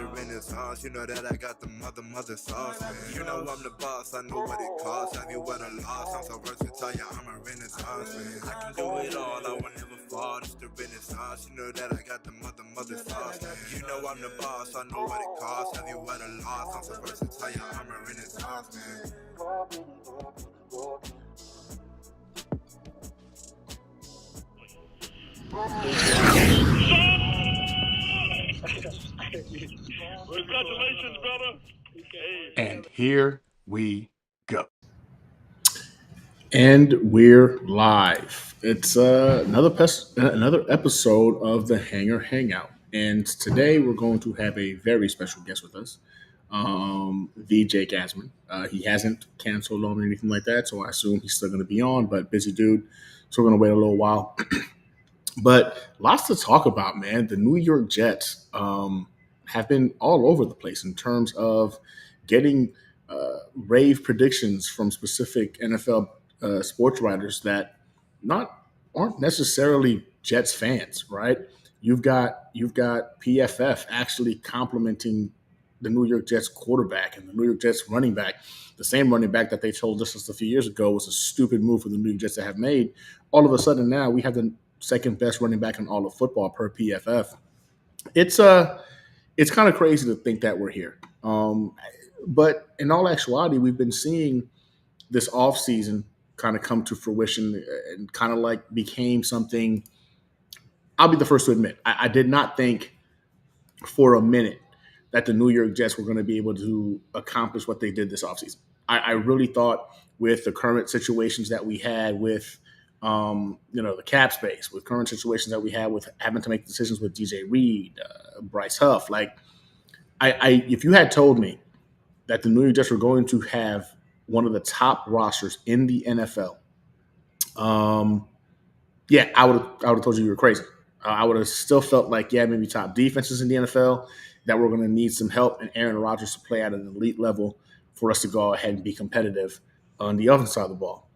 the Renaissance. You know that I got the mother sauce. You know I'm the boss, I know what it costs. Have you ever lost? I'm so versatile, yeah, I'm a Renaissance man. I can do it all, I will never fall. It's the Renaissance. You know that I got the mother sauce. You know I'm the boss, I know what it costs. Have you ever lost? I'm so versatile, yeah, I'm a Renaissance man. Congratulations, brother. And here we go. And we're live. It's another episode of the Hangar Hangout. And today we're going to have a very special guest with us, the Jake Asman. He hasn't canceled on or anything like that, so I assume he's still going to be on, but busy dude. So we're going to wait a little while. But lots to talk about, man. The New York Jets have been all over the place in terms of getting rave predictions from specific NFL sports writers that aren't necessarily Jets fans, right? You've got PFF actually complimenting the New York Jets quarterback and the New York Jets running back, the same running back that they told us just a few years ago was a stupid move for the New York Jets to have made. All of a sudden now we have the second best running back in all of football per PFF. It's kind of crazy to think that we're here. But in all actuality, we've been seeing this offseason kind of come to fruition and kind of like became something. I'll be the first to admit, I did not think for a minute that the New York Jets were going to be able to accomplish what they did this offseason. I really thought with the current situations that we had with the cap space, with current situations that we have with having to make decisions with DJ Reed, Bryce Huff, like if you had told me that the New York Jets were going to have one of the top rosters in the NFL, I would have told you were crazy. I would have still felt like, maybe top defenses in the NFL, that we're going to need some help and Aaron Rodgers to play at an elite level for us to go ahead and be competitive on the offensive side of the ball.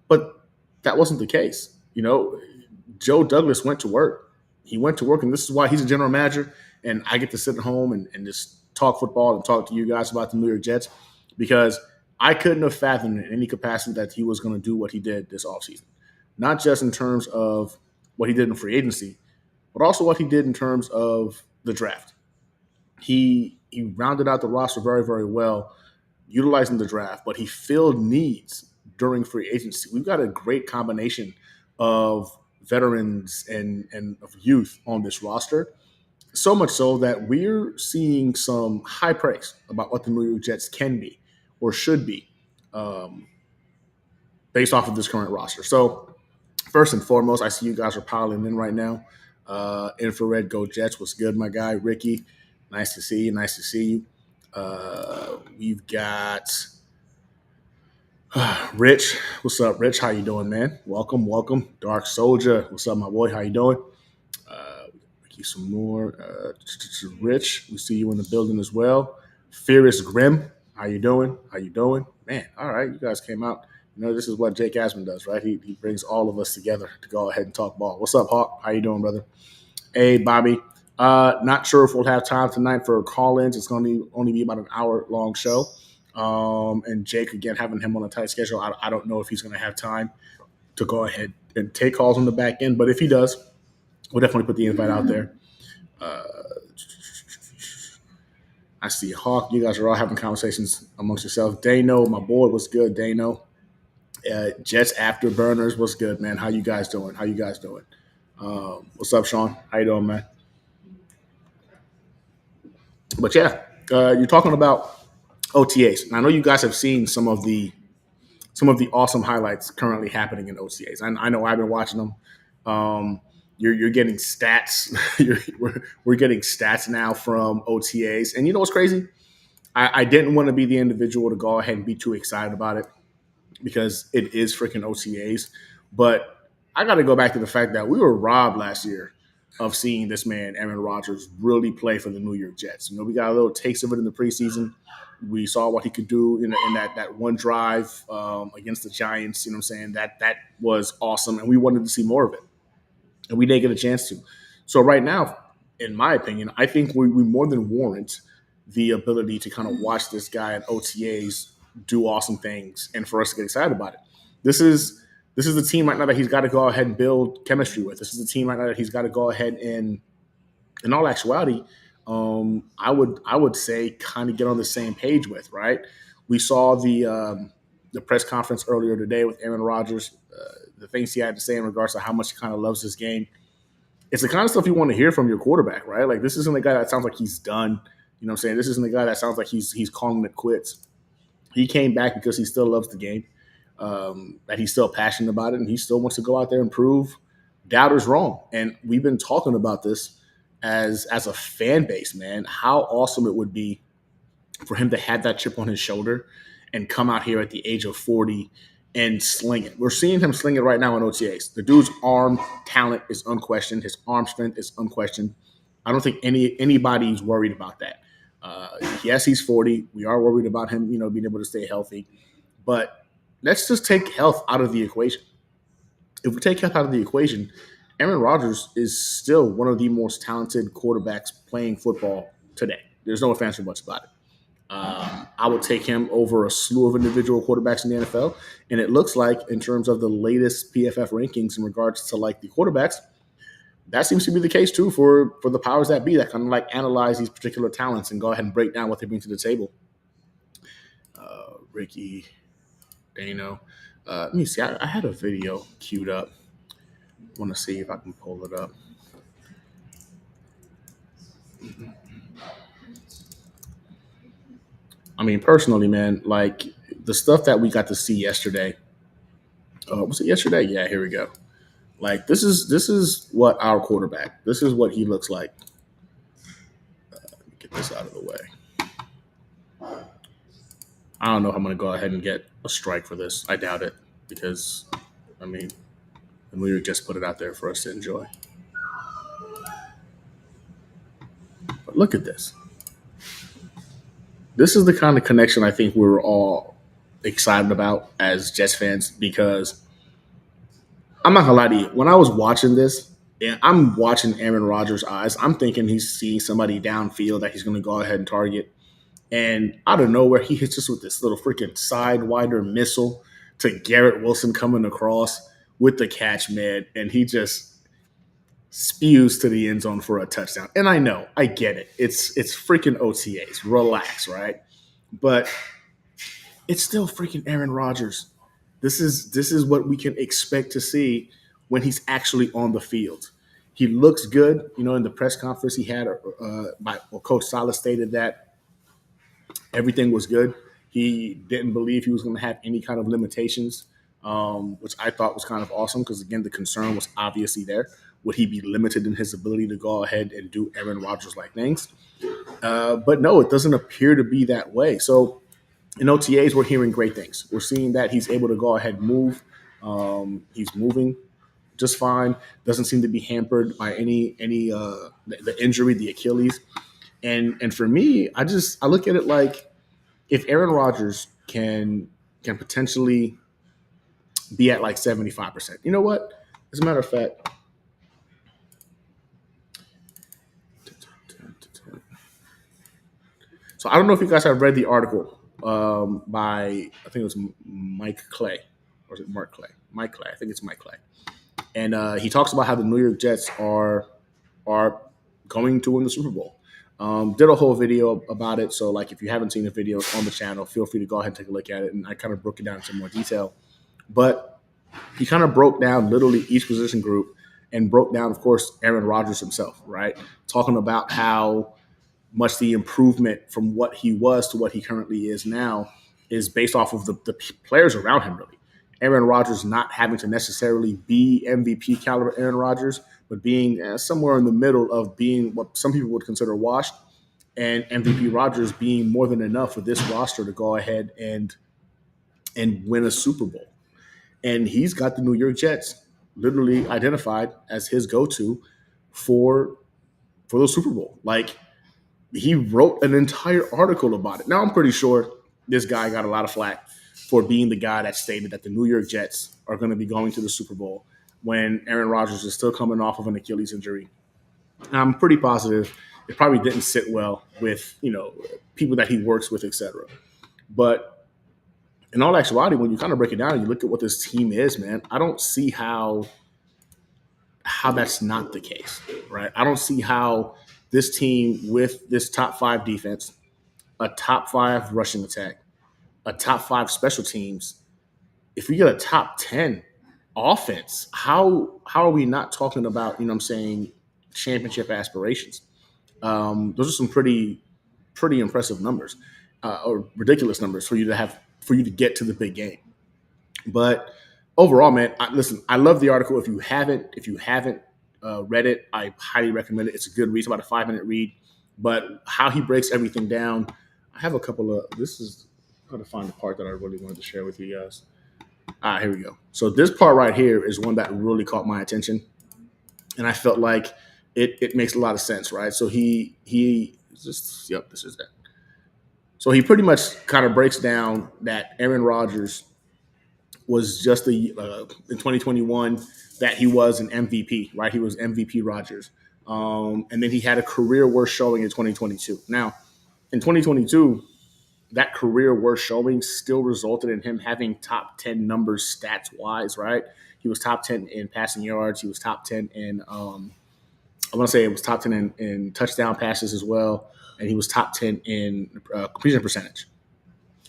But that wasn't the case. Joe Douglas went to work. He went to work, and this is why he's a general manager, and I get to sit at home and just talk football and talk to you guys about the New York Jets, because I couldn't have fathomed in any capacity that he was going to do what he did this offseason. Not just in terms of what he did in free agency, but also what he did in terms of the draft. He rounded out the roster very, very well, utilizing the draft, but he filled needs during free agency. We've got a great combination of veterans and of youth on this roster, so much so that we're seeing some high praise about what the New York Jets can be or should be based off of this current roster. So first and foremost, I see you guys are piling in right now. Infrared Go Jets, what's good, my guy? Ricky, nice to see you. We've got Rich. What's up, Rich? How you doing, man? Welcome. Dark Soldier, what's up, my boy? How you doing? Some more. Rich, we see you in the building as well. Furious Grim, how you doing? Man, all right, you guys came out. This is what Jake Asman does, right? He brings all of us together to go ahead and talk ball. What's up, Hawk? How you doing, brother? Hey, Bobby. Not sure if we'll have time tonight for call-ins. It's going to only be about an hour-long show. And Jake, again, having him on a tight schedule, I don't know if he's going to have time to go ahead and take calls on the back end. But if he does, we'll definitely put the invite out there. I see Hawk. You guys are all having conversations amongst yourselves. Dano, my boy, what's good, Dano? Jets Afterburners, what's good, man? How you guys doing? What's up, Sean? How you doing, man? But you're talking about OTAs. And I know you guys have seen some of the awesome highlights currently happening in OTAs. I know I've been watching them. You're getting stats. We're getting stats now from OTAs. And you know what's crazy? I didn't want to be the individual to go ahead and be too excited about it because it is freaking OTAs. But I got to go back to the fact that we were robbed last year of seeing this man, Aaron Rodgers, really play for the New York Jets. We got a little taste of it in the preseason. We saw what he could do in that one drive against the Giants. You know what I'm saying? That was awesome, and we wanted to see more of it. And we didn't get a chance to. So right now, in my opinion, I think we more than warrant the ability to kind of watch this guy at OTAs do awesome things and for us to get excited about it. This is the team right now that he's got to go ahead and build chemistry with. This is the team right now that he's got to go ahead and, in all actuality, I would say kind of get on the same page with. Right, we saw the press conference earlier today with Aaron Rodgers, the things he had to say in regards to how much he kind of loves this game. It's the kind of stuff you want to hear from your quarterback, right? Like, this isn't a guy that sounds like he's done. You know what I'm saying? This isn't a guy that sounds like he's calling it quits. He came back because he still loves the game, that he's still passionate about it, and he still wants to go out there and prove doubters wrong. And we've been talking about this as a fan base, man, how awesome it would be for him to have that chip on his shoulder and come out here at the age of 40 and sling it. We're seeing him sling it right now in OTAs. The dude's arm talent is unquestioned. His arm strength is unquestioned. I don't think anybody's worried about that. Yes, he's 40. We are worried about him, being able to stay healthy. But let's just take health out of the equation. If we take health out of the equation, Aaron Rodgers is still one of the most talented quarterbacks playing football today. There's no ifs, ands, or buts about it. I would take him over a slew of individual quarterbacks in the NFL. And it looks like, in terms of the latest PFF rankings in regards to like the quarterbacks, that seems to be the case too for the powers that be, that kind of like analyze these particular talents and go ahead and break down what they bring to the table. Ricky, Dano. Let me see. I had a video queued up. I want to see if I can pull it up. I mean, personally, man, like the stuff that we got to see yesterday. Was it yesterday? Yeah, here we go. Like, this is what our quarterback. This is what he looks like. Let me get this out of the way. I don't know if I'm going to go ahead and get a strike for this. I doubt it, because, I mean, the New York just put it out there for us to enjoy. But look at this. This is the kind of connection I think we were all excited about as Jets fans, because I'm not going to lie to you. When I was watching this, and I'm watching Aaron Rodgers' eyes, I'm thinking he's seeing somebody downfield that he's going to go ahead and target. And out of nowhere, he hits us with this little freaking sidewinder missile to Garrett Wilson coming across with the catch, man. And he just spews to the end zone for a touchdown. And I know, I get it. It's freaking OTAs. Relax, right? But it's still freaking Aaron Rodgers. This is what we can expect to see when he's actually on the field. He looks good. In the press conference he had, Coach Salas stated that everything was good. He didn't believe he was going to have any kind of limitations, which I thought was kind of awesome, because, again, the concern was obviously there. Would he be limited in his ability to go ahead and do Aaron Rodgers-like things? But no, it doesn't appear to be that way. So in OTAs, we're hearing great things. We're seeing that he's able to go ahead and move. He's moving just fine. Doesn't seem to be hampered by any the injury, the Achilles. And for me, I look at it like, if Aaron Rodgers can potentially be at like 75%, you know what? As a matter of fact, so I don't know if you guys have read the article by, I think it was Mike Clay, or is it Mark Clay? Mike Clay. I think it's Mike Clay. And he talks about how the New York Jets are going to win the Super Bowl. Did a whole video about it. So, like, if you haven't seen the video on the channel, feel free to go ahead and take a look at it. And I kind of broke it down in some more detail. But he kind of broke down literally each position group, and broke down, of course, Aaron Rodgers himself, right? Talking about how much the improvement from what he was to what he currently is now is based off of the players around him, really. Aaron Rodgers not having to necessarily be MVP caliber Aaron Rodgers, but being somewhere in the middle of being what some people would consider washed, and MVP Rodgers being more than enough for this roster to go ahead and win a Super Bowl. And he's got the New York Jets literally identified as his go-to for the Super Bowl. Like, he wrote an entire article about it. Now, I'm pretty sure this guy got a lot of flack for being the guy that stated that the New York Jets are going to be going to the Super Bowl when Aaron Rodgers is still coming off of an Achilles injury. And I'm pretty positive it probably didn't sit well with, people that he works with, etc. But in all actuality, when you kind of break it down and you look at what this team is, man, I don't see how that's not the case, right? I don't see how this team with this top 5 defense, a top 5 rushing attack, a top 5 special teams, if we get a top 10 offense, how are we not talking about, championship aspirations? Those are some pretty impressive numbers, or ridiculous numbers for you to get to the big game. But overall, man, listen, I love the article. If you haven't read it, I highly recommend it. It's a good read. It's about a 5-minute read. But how he breaks everything down, I have a couple of. This is how to find the part that I really wanted to share with you guys. Here we go. So this part right here is one that really caught my attention, and I felt like it makes a lot of sense, right? So he just this is that. So he pretty much kind of breaks down that Aaron Rodgers was just in 2021 that he was an MVP, right? He was MVP Rodgers. And then he had a career worst showing in 2022. Now, in 2022, that career worst showing still resulted in him having top 10 numbers stats-wise, right? He was top 10 in passing yards. He was top 10 in I want to say it was top 10 in touchdown passes as well. And he was top 10 in completion percentage.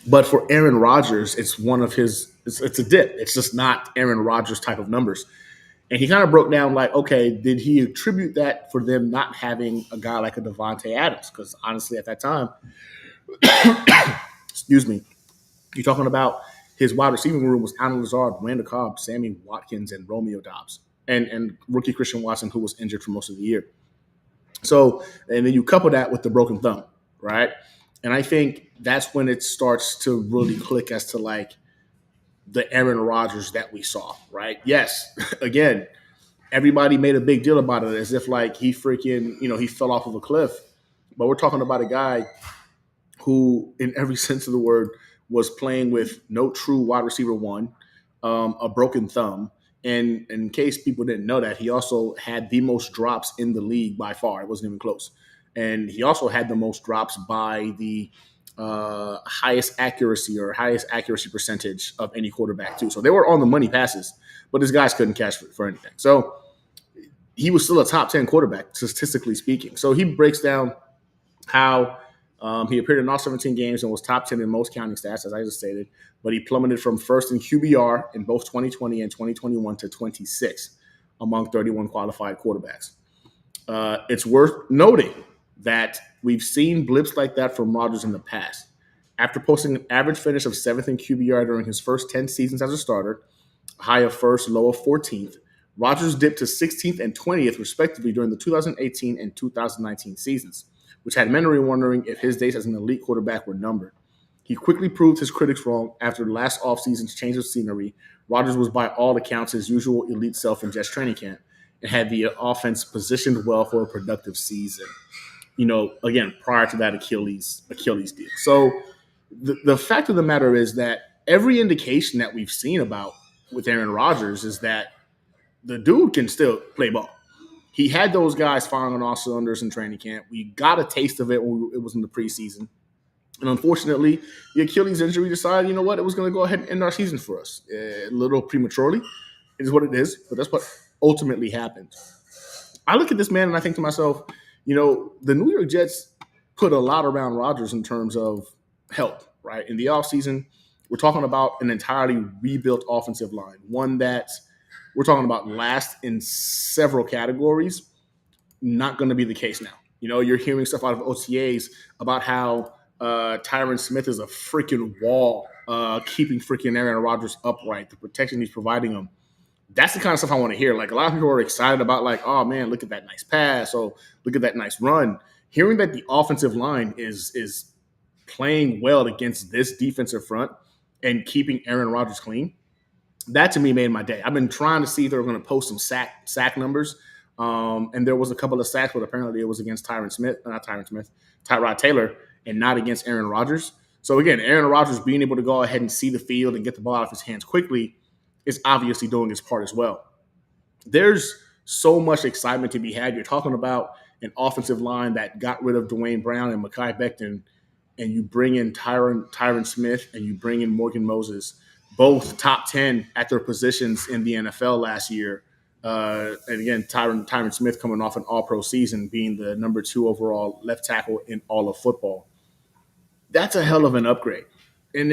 But for Aaron Rodgers, it's one of his – it's a dip. It's just not Aaron Rodgers type of numbers. And he kind of broke down like, okay, did he attribute that for them not having a guy like a Devontae Adams? Because honestly, at that time, excuse me, you're talking about his wide receiving room was Allen Lazard, Randall Cobb, Sammy Watkins, and Romeo Doubs, and rookie Christian Watson, who was injured for most of the year. So, and then you couple that with the broken thumb, right? And I think that's when it starts to really click as to like the Aaron Rodgers that we saw, right? Yes, again, everybody made a big deal about it as if like he freaking, he fell off of a cliff. But we're talking about a guy who, in every sense of the word, was playing with no true wide receiver one, a broken thumb. And in case people didn't know that, he also had the most drops in the league by far. It wasn't even close. And he also had the most drops by the highest accuracy percentage of any quarterback too. So they were on the money passes, but his guys couldn't catch for anything. So he was still a top 10 quarterback, statistically speaking. So he breaks down how he appeared in all 17 games and was top 10 in most counting stats, as I just stated, but he plummeted from first in QBR in both 2020 and 2021 to 26 among 31 qualified quarterbacks. It's worth noting that we've seen blips like that from Rodgers in the past. After posting an average finish of 7th in QBR during his first 10 seasons as a starter, high of first, low of 14th, Rodgers dipped to 16th and 20th, respectively, during the 2018 and 2019 seasons, which had many wondering if his days as an elite quarterback were numbered. He quickly proved his critics wrong after last offseason's change of scenery. Rodgers was by all accounts his usual elite self in Jets training camp and had the offense positioned well for a productive season. Again, prior to that Achilles deal. So the fact of the matter is that every indication that we've seen about with Aaron Rodgers is that the dude can still play ball. He had those guys firing on all cylinders in training camp. We got a taste of it when it was in the preseason. And unfortunately, the Achilles injury decided, it was going to go ahead and end our season for us. A little prematurely. It is what it is, but that's what ultimately happened. I look at this man and I think to myself, the New York Jets put a lot around Rodgers in terms of help, right? In the offseason, we're talking about an entirely rebuilt offensive line, one that we're talking about last in several categories. Not going to be the case now. You're hearing stuff out of OTAs about how Tyron Smith is a freaking wall, keeping freaking Aaron Rodgers upright, the protection he's providing him. That's the kind of stuff I want to hear. Like, a lot of people are excited about, like, oh, man, look at that nice pass. Oh, look at that nice run. Hearing that the offensive line is playing well against this defensive front and keeping Aaron Rodgers clean, that to me made my day. I've been trying to see if they were going to post some sack numbers. And there was a couple of sacks, but apparently it was against Tyrod Taylor, and not against Aaron Rodgers. So again, Aaron Rodgers being able to go ahead and see the field and get the ball out of his hands quickly is obviously doing his part as well. There's so much excitement to be had. You're talking about an offensive line that got rid of Dwayne Brown and Mekhi Becton and you bring in Tyron Smith and you bring in Morgan Moses, both top 10 at their positions in the NFL last year. And again, Tyron Smith coming off an all-pro season, being the number 2 overall left tackle in all of football. That's a hell of an upgrade. And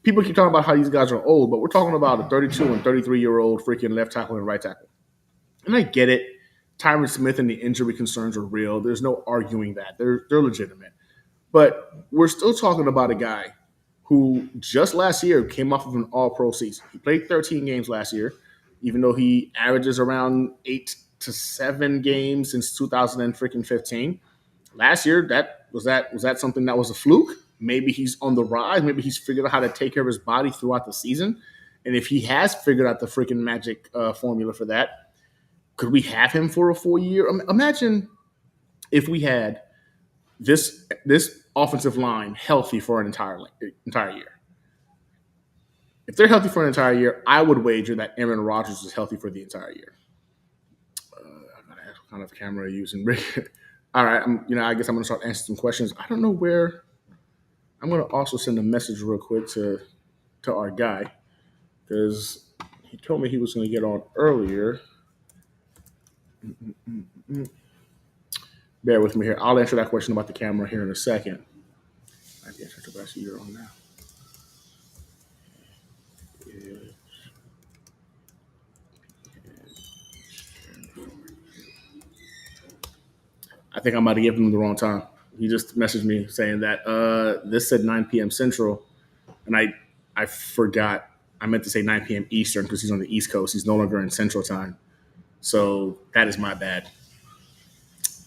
people keep talking about how these guys are old, but we're talking about a 32 and 33-year-old freaking left tackle and right tackle. And I get it. Tyron Smith and the injury concerns are real. There's no arguing that. They're legitimate. But we're still talking about a guy who just last year came off of an all-pro season. He played 13 games last year, even though he averages around 8 to 7 games since 2015. Last year, was that something that was a fluke? Maybe he's on the rise. Maybe he's figured out how to take care of his body throughout the season. And if he has figured out the freaking magic formula for that, could we have him for a full year? Imagine if we had this offensive line healthy for an entire year. If they're healthy for an entire year, I would wager that Aaron Rodgers is healthy for the entire year. I gotta ask what kind of camera I'm using. All right, I guess I'm gonna start answering some questions. I don't know where. I'm gonna also send a message real quick to our guy because he told me he was gonna get on earlier. Bear with me here. I'll answer that question about the camera here in a second. I guess I see you're on now. I think I might have given him the wrong time. He just messaged me saying that this said 9 p.m. Central, and I forgot. I meant to say 9 p.m. Eastern because he's on the East Coast. He's no longer in Central Time. So that is my bad.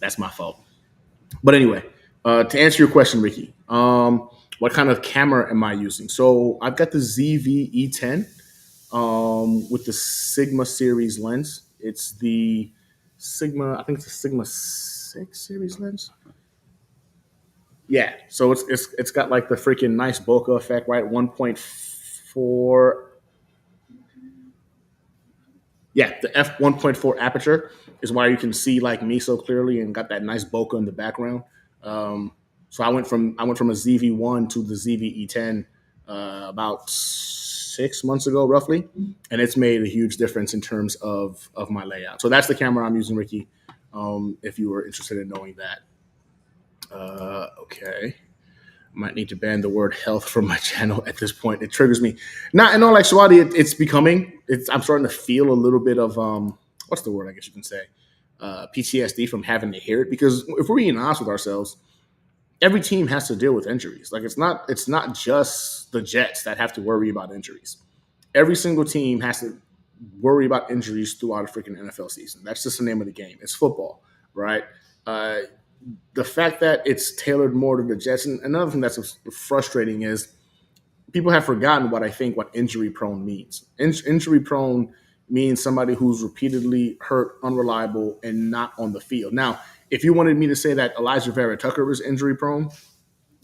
That's my fault. But anyway, to answer your question, Ricky, what kind of camera am I using? So I've got the ZV-E10 with the Sigma series lens. It's the Sigma, I think it's a Sigma 6 series lens. Yeah, so it's got like the freaking nice bokeh effect, right? 1.4. Yeah, the f1.4 aperture is why you can see like me so clearly and got that nice bokeh in the background. So I went from a ZV1 to the ZV-E10 about 6 months ago, roughly, and it's made a huge difference in terms of my layout. So that's the camera I'm using, Ricky. If you were interested in knowing that. Okay. Might need to ban the word health from my channel at this point. It triggers me. Not in all actuality, I'm starting to feel a little bit of what's the word I guess you can say? PTSD from having to hear it. Because if we're being honest with ourselves, every team has to deal with injuries. Like it's not just the Jets that have to worry about injuries. Every single team has to worry about injuries throughout a freaking NFL season. That's just the name of the game. It's football, right? The fact that it's tailored more to the Jets, and another thing that's frustrating is people have forgotten what injury prone means. Injury prone means somebody who's repeatedly hurt, unreliable, and not on the field. Now, if you wanted me to say that Elijah Vera Tucker was injury prone,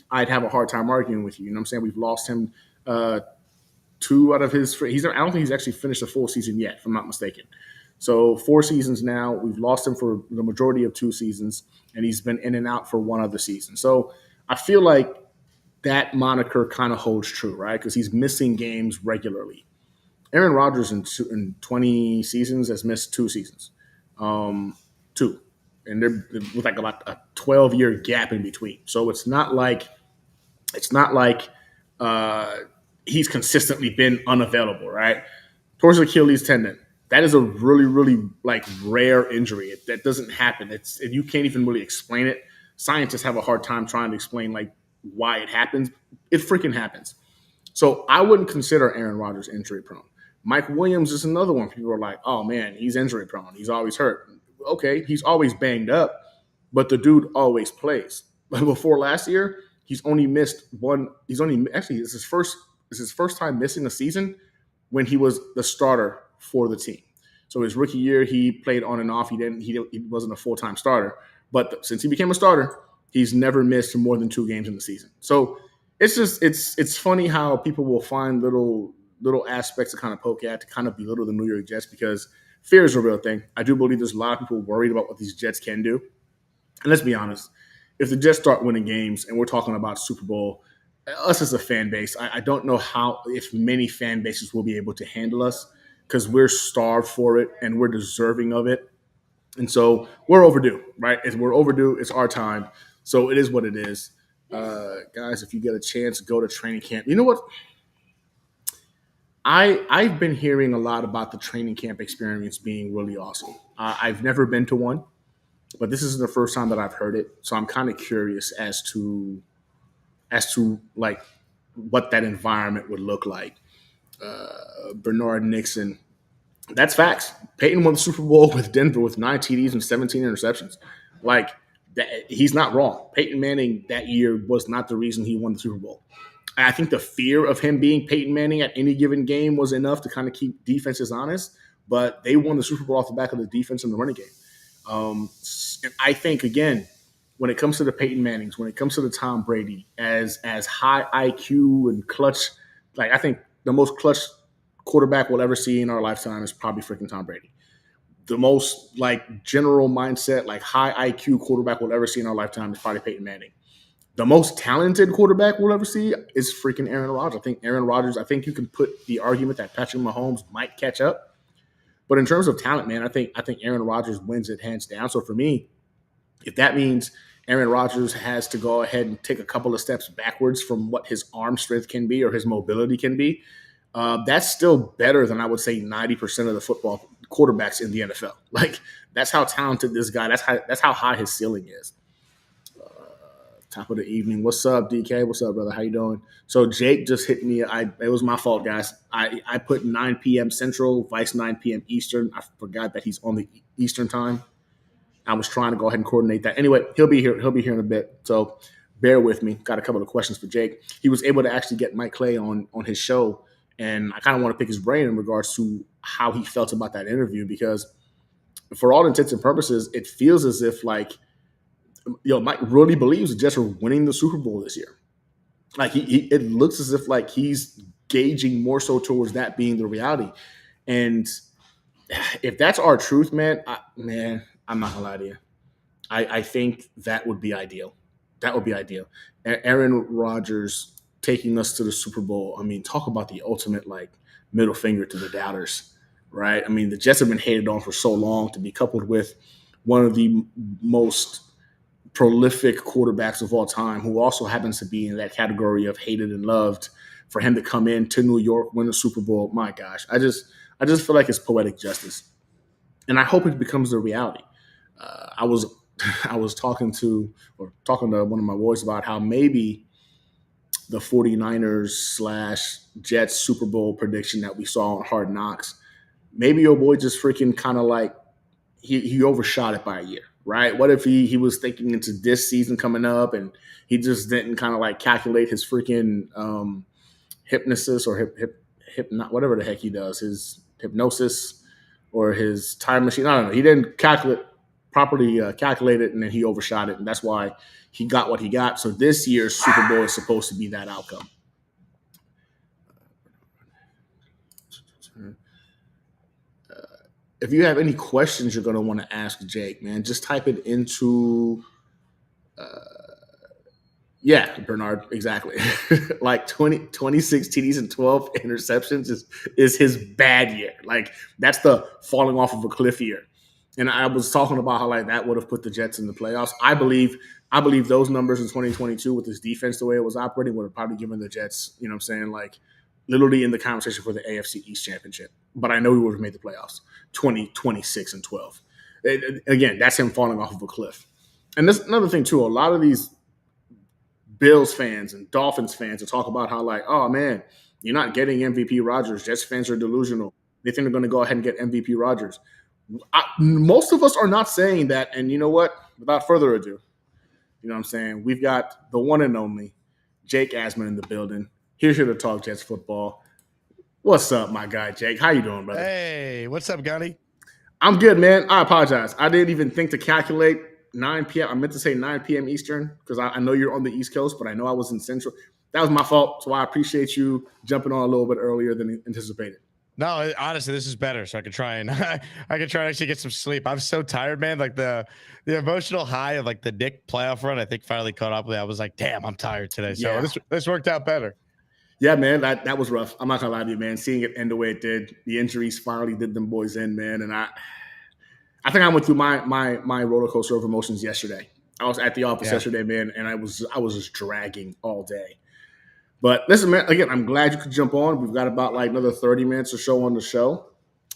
I'd have a hard time arguing with you. You know what I'm saying? We've lost him 2 out of his. I don't think he's actually finished a full season yet, if I'm not mistaken. So 4 seasons now. We've lost him for the majority of 2 seasons, and he's been in and out for 1 other season. So I feel like that moniker kind of holds true, right? Because he's missing games regularly. Aaron Rodgers in 20 seasons has missed 2 seasons. 2. And they're with like about a 12-year gap in between. So it's not like he's consistently been unavailable, right? Towards Achilles tendon. That is a really, really like rare injury. That doesn't happen. You can't even really explain it. Scientists have a hard time trying to explain like why it happens. It freaking happens. So I wouldn't consider Aaron Rodgers injury prone. Mike Williams is another one. People are like, oh man, he's injury prone. He's always hurt. Okay, he's always banged up, but the dude always plays. Before last year, he's only missed one. It's his first time missing a season when he was the starter for the team. So his rookie year, he played on and off. He wasn't a full-time starter, but since he became a starter, he's never missed more than 2 games in the season. So it's funny how people will find little aspects to kind of poke at to kind of belittle the New York Jets because fear is a real thing. I do believe there's a lot of people worried about what these Jets can do. And let's be honest, if the Jets start winning games, and we're talking about Super Bowl, us as a fan base, I don't know if many fan bases will be able to handle us because we're starved for it and we're deserving of it. And so we're overdue, right? We're overdue. It's our time. So it is what it is. Guys, if you get a chance, go to training camp. You know what? I've been hearing a lot about the training camp experience being really awesome. I've never been to one, but this is the first time that I've heard it. So I'm kind of curious as to like what that environment would look like. Bernard Nixon, that's facts. Peyton won the Super Bowl with Denver with 9 TDs and 17 interceptions. Like that, he's not wrong. Peyton Manning that year was not the reason he won the Super Bowl. And I think the fear of him being Peyton Manning at any given game was enough to kind of keep defenses honest. But they won the Super Bowl off the back of the defense and the running game. And I think again, when it comes to the Peyton Mannings, when it comes to the Tom Brady, as high IQ and clutch, like I think the most clutch quarterback we'll ever see in our lifetime is probably freaking Tom Brady. The most like general mindset, like high IQ quarterback we'll ever see in our lifetime is probably Peyton Manning. The most talented quarterback we'll ever see is freaking Aaron Rodgers. I think you can put the argument that Patrick Mahomes might catch up. But in terms of talent, man, I think Aaron Rodgers wins it hands down. So for me, if that means Aaron Rodgers has to go ahead and take a couple of steps backwards from what his arm strength can be or his mobility can be, that's still better than I would say 90% of the football quarterbacks in the NFL. Like that's how talented this guy. That's how high his ceiling is. Top of the evening. What's up, DK? What's up, brother? How you doing? So Jake just hit me. It was my fault, guys. I put 9 p.m. Central, Vice 9 p.m. Eastern. I forgot that he's on the Eastern time. I was trying to go ahead and coordinate that. Anyway, he'll be here. He'll be here in a bit. So bear with me. Got a couple of questions for Jake. He was able to actually get Mike Clay on his show, and I kind of want to pick his brain in regards to how he felt about that interview because, for all intents and purposes, it feels as if like, Mike really believes the Jets are winning the Super Bowl this year. Like it looks as if like he's gauging more so towards that being the reality. And if that's our truth, man, I'm not gonna lie to you. I think that would be ideal. That would be ideal. Aaron Rodgers taking us to the Super Bowl. I mean, talk about the ultimate like middle finger to the doubters, right? I mean, the Jets have been hated on for so long to be coupled with one of the most prolific quarterbacks of all time, who also happens to be in that category of hated and loved. For him to come in to New York, win the Super Bowl, my gosh, I just feel like it's poetic justice, and I hope it becomes the reality. I was talking to one of my boys about how maybe the 49ers / Jets Super Bowl prediction that we saw on Hard Knocks, maybe your boy just freaking kind of like he overshot it by a year. Right? What if he was thinking into this season coming up and he just didn't kind of like calculate his freaking hypnosis or whatever the heck he does, his hypnosis or his time machine. I don't know. He didn't properly calculate it, and then he overshot it, and that's why he got what he got. So this year's Super Bowl is supposed to be that outcome. If you have any questions you're going to want to ask Jake, man, just type it into, Bernard, exactly. Like 26 TDs and 12 interceptions is his bad year. Like that's the falling off of a cliff year. And I was talking about how like that would have put the Jets in the playoffs. I believe those numbers in 2022 with his defense, the way it was operating, would have probably given the Jets, you know what I'm saying, like literally in the conversation for the AFC East championship. But I know he would have made the playoffs. 26 and 12. Again, that's him falling off of a cliff. And that's another thing too. A lot of these Bills fans and Dolphins fans will talk about how like, oh man, you're not getting MVP Rodgers. Jets fans are delusional. They think they're going to go ahead and get MVP Rodgers. Most of us are not saying that. And you know what? Without further ado, you know what I'm saying? We've got the one and only Jake Asman in the building. He's here to talk Jets football. What's up, my guy, Jake? How you doing, brother? Hey, what's up, Gunny? I'm good, man. I apologize. I didn't even think to calculate 9 p.m. I meant to say 9 p.m. Eastern because I know you're on the East Coast, but I know I was in Central. That was my fault, so I appreciate you jumping on a little bit earlier than anticipated. No, honestly, this is better. So I could try and I could try and actually get some sleep. I'm so tired, man. Like the emotional high of like the Nick playoff run, I think finally caught up with it. I was like, damn, I'm tired today. So Yeah. this worked out better. Yeah, man, that was rough. I'm not gonna lie to you, man. Seeing it end the way it did, the injuries finally did them boys in, man. And I think I went through my roller coaster of emotions yesterday. I was at the office yesterday, man, and I was just dragging all day. But listen, man, again, I'm glad you could jump on. We've got about like another 30 minutes or so on the show.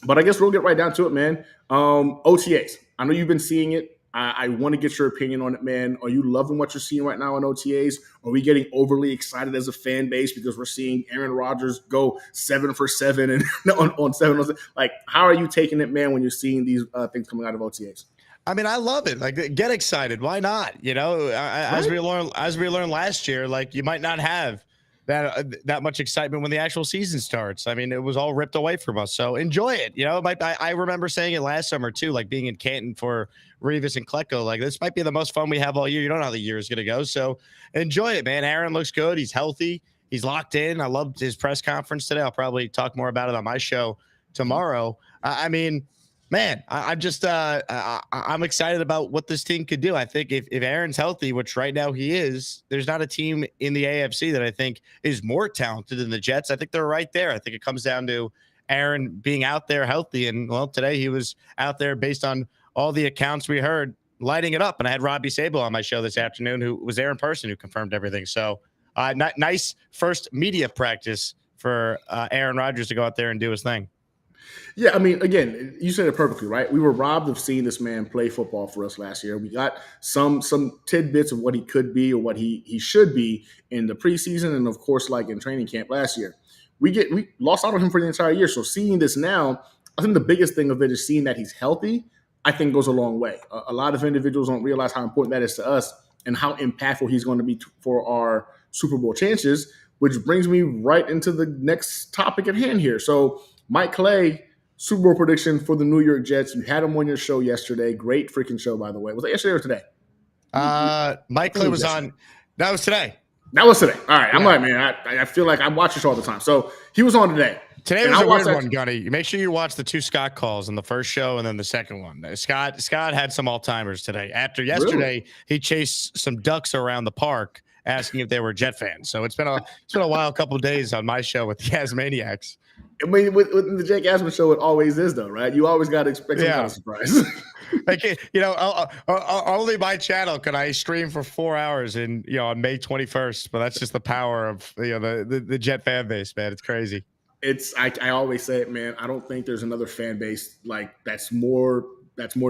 But I guess we'll get right down to it, man. OTAs. I know you've been seeing it. I want to get your opinion on it, man. Are you loving what you're seeing right now on OTAs? Are we getting overly excited as a fan base because we're seeing Aaron Rodgers go 7 for 7 and on 7? Like, how are you taking it, man, when you're seeing these things coming out of OTAs? I mean, I love it. Like, get excited. Why not? You know, as we learned last year, like you might not have that much excitement when the actual season starts. I mean, it was all ripped away from us. So enjoy it. You know, I remember saying it last summer too, like being in Canton for Revis and Klecko. Like this might be the most fun we have all year. You don't know how the year is going to go. So enjoy it, man. Aaron looks good. He's healthy. He's locked in. I loved his press conference today. I'll probably talk more about it on my show tomorrow. I mean, man, I'm excited about what this team could do. I think if Aaron's healthy, which right now he is, there's not a team in the AFC that I think is more talented than the Jets. I think they're right there. I think it comes down to Aaron being out there healthy. And well, today he was out there based on all the accounts we heard lighting it up. And I had Robbie Sable on my show this afternoon, who was there in person, who confirmed everything. So nice first media practice for Aaron Rodgers to go out there and do his thing. Yeah, I mean, again, you said it perfectly, right? We were robbed of seeing this man play football for us last year. We got some tidbits of what he could be or what he should be in the preseason, and of course, like in training camp last year. We lost out on him for the entire year. So seeing this now, I think the biggest thing of it is seeing that he's healthy. I think goes a long way. A lot of individuals don't realize how important that is to us and how impactful he's going to be for our Super Bowl chances. Which brings me right into the next topic at hand here. So Mike Clay, Super Bowl prediction for the New York Jets. You had him on your show yesterday. Great freaking show, by the way. Was that yesterday or today? Mike Clay was on. That was today. That was today. All right. Yeah. I'm like, man, I feel like I watch your show all the time. So he was on today. Today was a weird one, Gunny. Make sure you watch the two Scott calls in the first show and then the second one. Scott had some all-timers today. After yesterday, he chased some ducks around the park asking if they were Jet fans. So it's been a wild couple of days on my show with the Asmaniacs. I mean, with the Jake Asman show, it always is, though, right? You always got to expect some kind of surprise. Like, you know, only my channel can I stream for 4 hours on May 21st. But that's just the power of the Jet fan base, man. It's crazy. I always say it, man. I don't think there's another fan base like that's more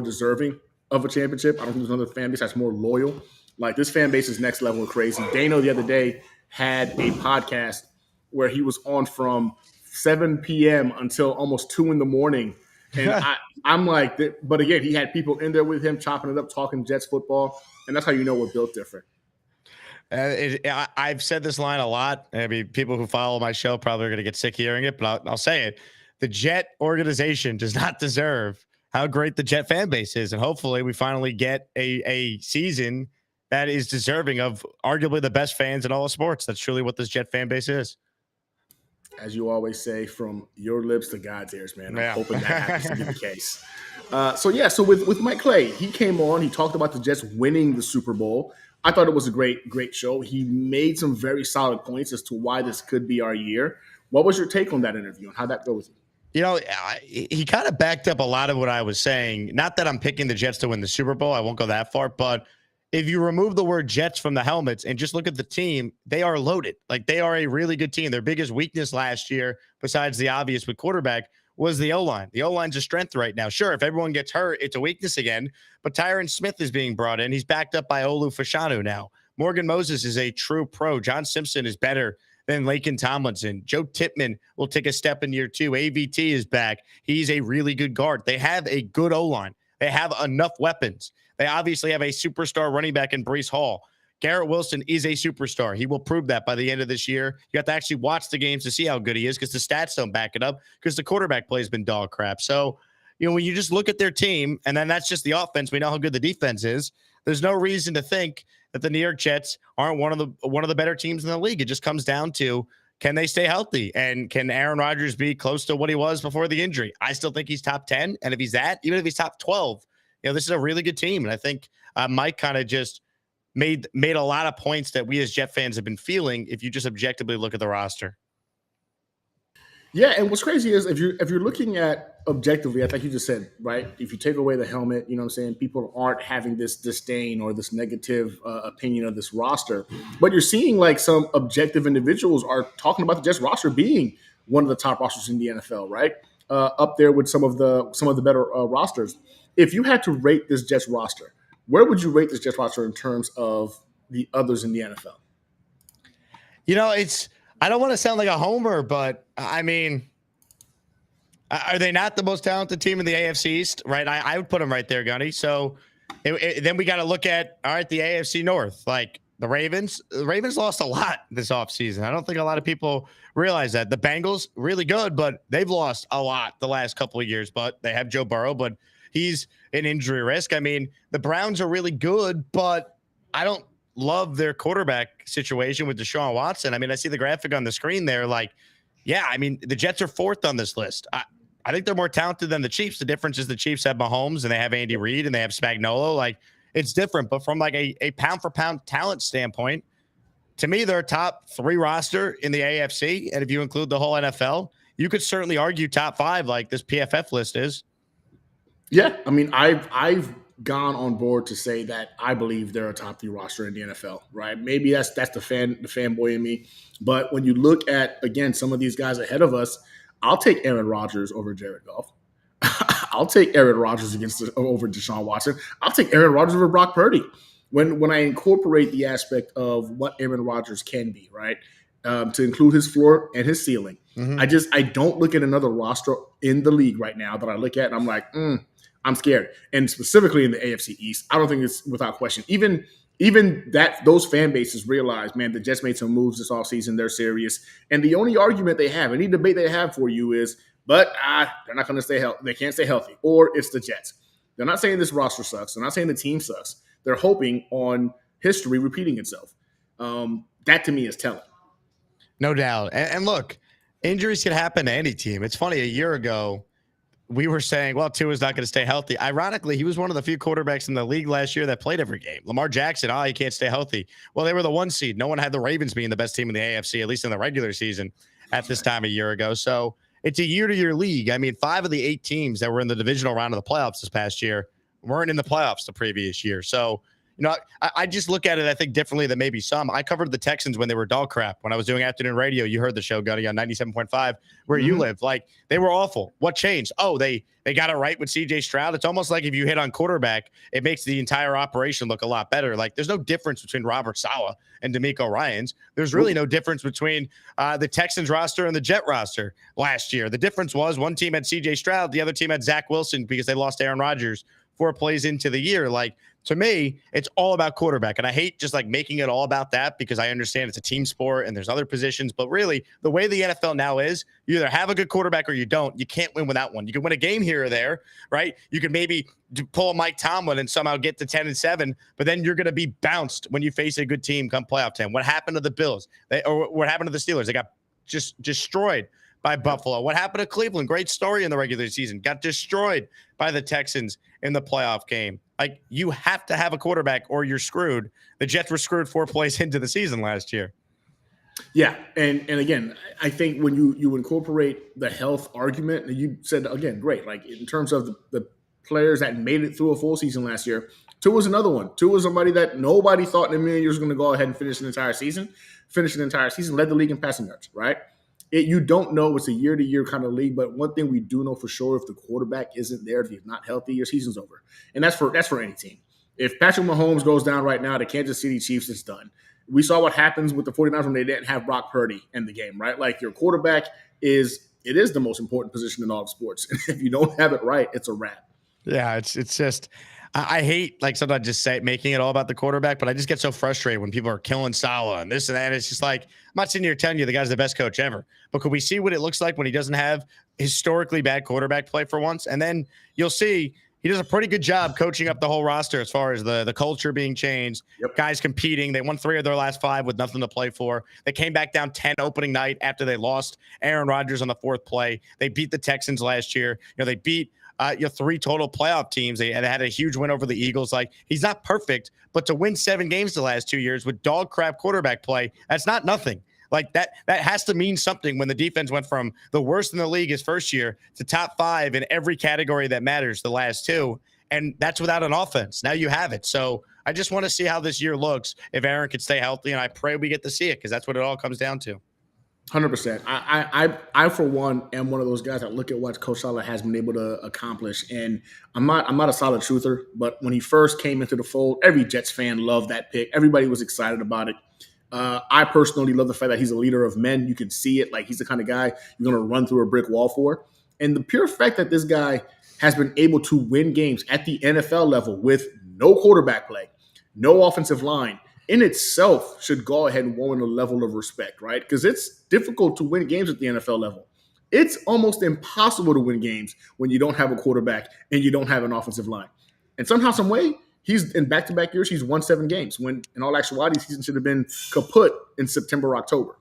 deserving of a championship. I don't think there's another fan base that's more loyal. Like this fan base is next level of crazy. Dano the other day had a podcast where he was on from 7 p.m. until almost 2 a.m. And I'm like, but again, he had people in there with him chopping it up, talking Jets football, and that's how you know we're built different. I've said this line a lot. I mean, people who follow my show probably are going to get sick hearing it, but I'll say it. The Jet organization does not deserve how great the Jet fan base is, and hopefully we finally get a season that is deserving of arguably the best fans in all of sports. That's truly what this Jet fan base is. As you always say, from your lips to God's ears, man. I'm hoping that happens to be the case. So with Mike Clay, he came on. He talked about the Jets winning the Super Bowl. I thought it was a great show. He made some very solid points as to why this could be our year. What was your take on that interview and how'd that go with you? You know, he kind of backed up a lot of what I was saying. Not that I'm picking the Jets to win the Super Bowl. I won't go that far. But if you remove the word Jets from the helmets and just look at the team, they are loaded. Like, they are a really good team. Their biggest weakness last year, besides the obvious with quarterback, was the O-line. The O-line's a strength right now. Sure, if everyone gets hurt, it's a weakness again. But Tyron Smith is being brought in. He's backed up by Olu Fashanu now. Morgan Moses is a true pro. John Simpson is better than Laken Tomlinson. Joe Tippmann will take a step in year 2. AVT is back. He's a really good guard. They have a good O-line. They have enough weapons. They obviously have a superstar running back in Breece Hall. Garrett Wilson is a superstar. He will prove that by the end of this year. You have to actually watch the games to see how good he is because the stats don't back it up because the quarterback play has been dog crap. So, when you just look at their team, and then that's just the offense, we know how good the defense is. There's no reason to think that the New York Jets aren't one of the better teams in the league. It just comes down to can they stay healthy? And can Aaron Rodgers be close to what he was before the injury? I still think he's top 10. And if he's that, even if he's top 12, this is a really good team. And I think Mike kind of just made a lot of points that we as Jet fans have been feeling if you just objectively look at the roster. Yeah, and what's crazy is if you're looking at objectively, I think you just said, right, if you take away the helmet, you know what I'm saying, people aren't having this disdain or this negative opinion of this roster. But you're seeing like some objective individuals are talking about the Jets roster being one of the top rosters in the NFL, right? Up there with some of the better rosters. If you had to rate this Jets roster, where would you rate this Jets roster in terms of the others in the NFL? I don't want to sound like a homer, but I mean, are they not the most talented team in the AFC East? Right. I would put them right there, Gunny. So then we got to look at, all right, the AFC North, like the Ravens. The Ravens lost a lot this offseason. I don't think a lot of people realize that. The Bengals, really good, but they've lost a lot the last couple of years. But they have Joe Burrow, but he's an injury risk. I mean, the Browns are really good, but I don't love their quarterback situation with Deshaun Watson. I mean, I see the graphic on the screen there. Like, yeah, I mean, the Jets are fourth on this list. I think they're more talented than the Chiefs. The difference is the Chiefs have Mahomes and they have Andy Reid and they have Spagnuolo. Like, it's different. But from like a pound for pound talent standpoint, to me, they're a top 3 roster in the AFC. And if you include the whole NFL, you could certainly argue top 5 like this PFF list is. Yeah, I mean, I've gone on board to say that I believe they're a top 3 roster in the NFL, right? Maybe that's the fanboy in me. But when you look at, again, some of these guys ahead of us, I'll take Aaron Rodgers over Jared Goff. I'll take Aaron Rodgers over Deshaun Watson. I'll take Aaron Rodgers over Brock Purdy. When I incorporate the aspect of what Aaron Rodgers can be, right, to include his floor and his ceiling, I don't look at another roster in the league right now that I look at and I'm like, I'm scared. And specifically in the AFC East, I don't think it's without question. Even that those fan bases realize, man, the Jets made some moves this offseason. They're serious. And the only argument they have, any debate they have for you is, but they're not going to stay healthy. They can't stay healthy. Or it's the Jets. They're not saying this roster sucks. They're not saying the team sucks. They're hoping on history repeating itself. That to me is telling. No doubt. And look, injuries can happen to any team. It's funny, a year ago, we were saying, well, Tua's not going to stay healthy. Ironically, he was one of the few quarterbacks in the league last year that played every game. Lamar Jackson, he can't stay healthy. Well, they were the 1 seed. No one had the Ravens being the best team in the AFC, at least in the regular season at this time a year ago. So it's a year-to-year league. I mean, 5 of the 8 teams that were in the divisional round of the playoffs this past year weren't in the playoffs the previous year. So, I just look at it, I think, differently than maybe some. I covered the Texans when they were dog crap. When I was doing afternoon radio, you heard the show, Gunny, on 97.5, where you live. Like, they were awful. What changed? Oh, they got it right with C.J. Stroud. It's almost like if you hit on quarterback, it makes the entire operation look a lot better. Like, there's no difference between Robert Saleh and DeMeco Ryans. There's really no difference between the Texans roster and the Jet roster last year. The difference was one team had C.J. Stroud, the other team had Zach Wilson because they lost Aaron Rodgers 4 plays into the year. Like, to me, it's all about quarterback. And I hate just like making it all about that because I understand it's a team sport and there's other positions. But really, the way the NFL now is, you either have a good quarterback or you don't. You can't win without one. You can win a game here or there, right? You can maybe pull a Mike Tomlin and somehow get to 10-7, but then you're going to be bounced when you face a good team come playoff time. What happened to the Bills? Or what happened to the Steelers? They got just destroyed by Buffalo. What happened to Cleveland? Great story in the regular season. Got destroyed by the Texans in the playoff game. Like, you have to have a quarterback or you're screwed. The Jets were screwed 4 plays into the season last year. Yeah, and again, I think when you incorporate the health argument, and you said, again, great, like in terms of the players that made it through a full season last year, Tua's another one. Tua's somebody that nobody thought in a million years was going to go ahead and finish an entire season, led the league in passing yards, right? You don't know. It's a year-to-year kind of league, but one thing we do know for sure, if the quarterback isn't there, if he's not healthy, your season's over. And that's for any team. If Patrick Mahomes goes down right now, the Kansas City Chiefs, it's done. We saw what happens with the 49ers when they didn't have Brock Purdy in the game, right? Like, your quarterback is the most important position in all of sports. And if you don't have it right, it's a wrap. Yeah, it's just – I hate, like, sometimes just making it all about the quarterback, but I just get so frustrated when people are killing Saleh and this and that. It's just like, I'm not sitting here telling you the guy's the best coach ever, but could we see what it looks like when he doesn't have historically bad quarterback play for once? And then you'll see he does a pretty good job coaching up the whole roster as far as the culture being changed, guys competing. They won 3 of their last 5 with nothing to play for. They came back down 10 opening night after they lost Aaron Rodgers on the 4th play. They beat the Texans last year. They beat 3 total playoff teams. They had a huge win over the Eagles. Like, he's not perfect, but to win 7 games the last 2 years with dog crap quarterback play, that's not nothing. Like, that has to mean something when the defense went from the worst in the league his first year to top 5 in every category that matters the last 2. And that's without an offense. Now you have it. So I just want to see how this year looks if Aaron can stay healthy. And I pray we get to see it, because that's what it all comes down to. 100%. I for one am one of those guys that look at what Coach Saleh has been able to accomplish, and I'm not a solid truther, but when he first came into the fold, every Jets fan loved that pick. Everybody was excited about it. I personally love the fact that he's a leader of men. You can see it. Like, he's the kind of guy you're going to run through a brick wall for. And the pure fact that this guy has been able to win games at the NFL level with no quarterback play, no offensive line, in itself should go ahead and warrant a level of respect, right? Because it's difficult to win games at the NFL level. It's almost impossible to win games when you don't have a quarterback and you don't have an offensive line. And somehow, some way, he's in back-to-back years, he's won 7 games, when in all actuality, season should have been kaput in September, October.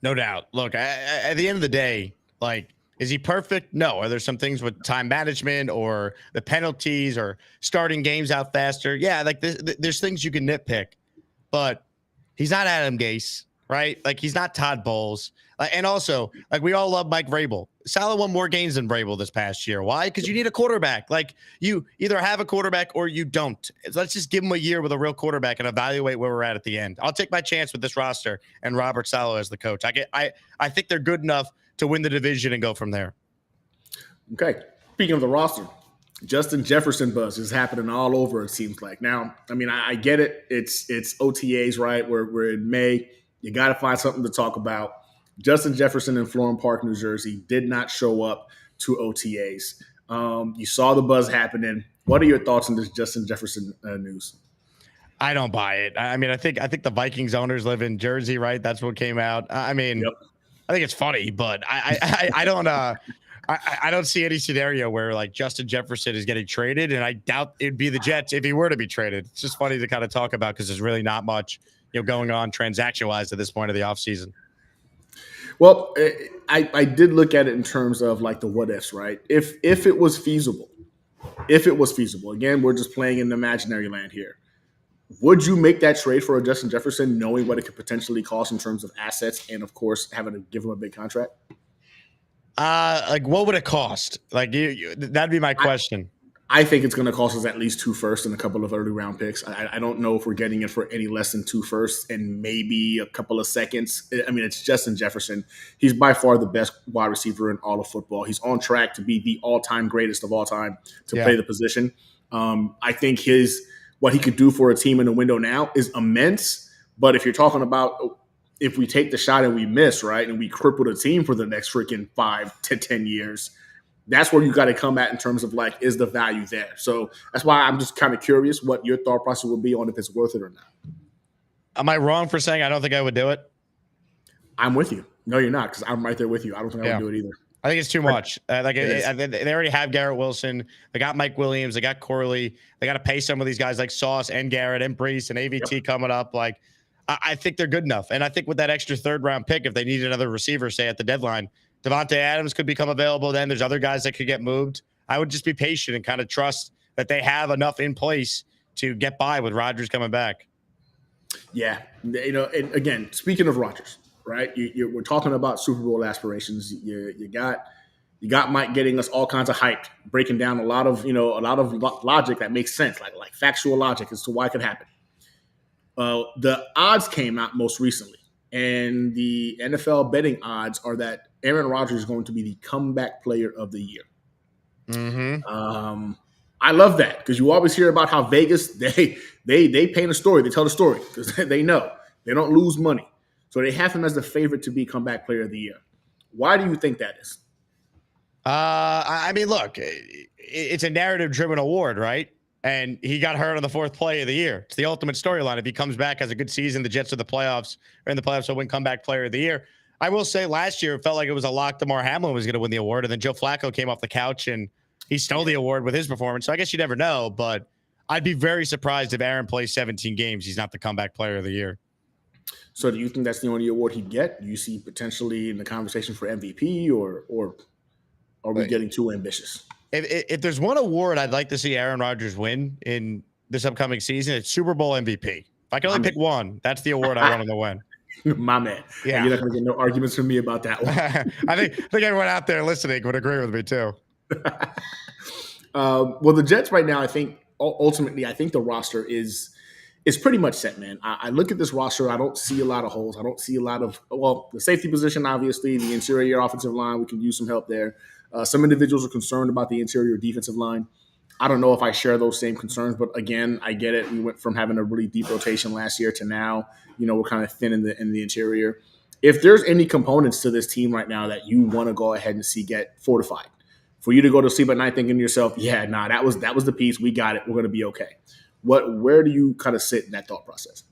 No doubt. Look, at the end of the day, like, is he perfect? No. Are there some things with time management or the penalties or starting games out faster? Yeah, like, there's things you can nitpick, but he's not Adam Gase, right? Like, he's not Todd Bowles. And also, like, we all love Mike Vrabel. Saleh won more games than Vrabel this past year. Why? Because you need a quarterback. Like, you either have a quarterback or you don't. Let's just give him a year with a real quarterback and evaluate where we're at the end. I'll take my chance with this roster and Robert Saleh as the coach. I think they're good enough to win the division and go from there. Okay. Speaking of the roster, Justin Jefferson buzz is happening all over, it seems like. Now, I mean, I get it. It's OTAs, right? We're in May. You got to find something to talk about. Justin Jefferson in Florham Park, New Jersey, did not show up to OTAs. You saw the buzz happening. What are your thoughts on this Justin Jefferson news? I don't buy it. I mean, I think the Vikings owners live in Jersey, right? That's what came out. I mean, yep. I think it's funny, but I don't I don't see any scenario where, like, Justin Jefferson is getting traded, and I doubt it'd be the Jets if he were to be traded. It's just funny to kind of talk about because there's really not much, going on transaction-wise at this point of the offseason. Well, I did look at it in terms of, like, the what ifs, right? If it was feasible, again, we're just playing in the imaginary land here. Would you make that trade for a Justin Jefferson, knowing what it could potentially cost in terms of assets and, of course, having to give him a big contract? Like, what would it cost? Like, that'd be my question. I think it's going to cost us at least 2 firsts and a couple of early round picks. I don't know if we're getting it for any less than 2 firsts and maybe a couple of seconds. I mean, it's Justin Jefferson. He's by far the best wide receiver in all of football. He's on track to be the all-time greatest of all time to play the position. I think what he could do for a team in the window now is immense. But if you're talking about if we take the shot and we miss, right, and we cripple the team for the next freaking 5 to 10 years, that's where you got to come at in terms of, like, is the value there? So that's why I'm just kind of curious what your thought process would be on if it's worth it or not. Am I wrong for saying I don't think I would do it? I'm with you. No, you're not, because I'm right there with you. I don't think I would do it either. I think it's too much. They already have Garrett Wilson. They got Mike Williams. They got Corley. They got to pay some of these guys like Sauce and Garrett and Brees and AVT coming up. Like, I think they're good enough. And I think with that extra 3rd round pick, if they need another receiver, say at the deadline, Devontae Adams could become available then. There's other guys that could get moved. I would just be patient and kind of trust that they have enough in place to get by with Rodgers coming back. Yeah. And again, speaking of Rodgers, right? We're talking about Super Bowl aspirations. You got Mike getting us all kinds of hyped, breaking down a lot of logic that makes sense, like factual logic as to why it could happen. The odds came out most recently, and the NFL betting odds are that Aaron Rodgers is going to be the comeback player of the year. Mm-hmm. I love that, because you always hear about how Vegas, they paint a story. They tell the story because they know they don't lose money. So they have him as the favorite to be comeback player of the year. Why do you think that is? I mean, look, it's a narrative-driven award, right? And he got hurt on the 4th play of the year. It's the ultimate storyline. If he comes back, has a good season, the Jets are the playoffs, or in the playoffs, will win comeback player of the year. I will say last year, it felt like it was a lock. Damar Hamlin was going to win the award. And then Joe Flacco came off the couch and he stole the award with his performance. So I guess you never know, but I'd be very surprised if Aaron plays 17 games. He's not the comeback player of the year. So do you think that's the only award he'd get? Do you see potentially in the conversation for MVP, or are we getting too ambitious? If there's one award I'd like to see Aaron Rodgers win in this upcoming season, it's Super Bowl MVP. If I can only pick one, that's the award I want him to win. My man. Yeah. And you're not going to get no arguments from me about that one. I think everyone out there listening would agree with me too. Well, the Jets right now, I think ultimately, I think the roster is pretty much set, man. I look at this roster. I don't see a lot of holes. I don't see a lot of, the safety position, obviously, the interior offensive line, we can use some help there. Some individuals are concerned about the interior defensive line. I don't know if I share those same concerns, but again, I get it. We went from having a really deep rotation last year to now, we're kind of thin in the interior. If there's any components to this team right now that you want to go ahead and see get fortified, for you to go to sleep at night thinking to yourself, that was the piece. We got it. We're going to be okay. Where do you kind of sit in that thought process?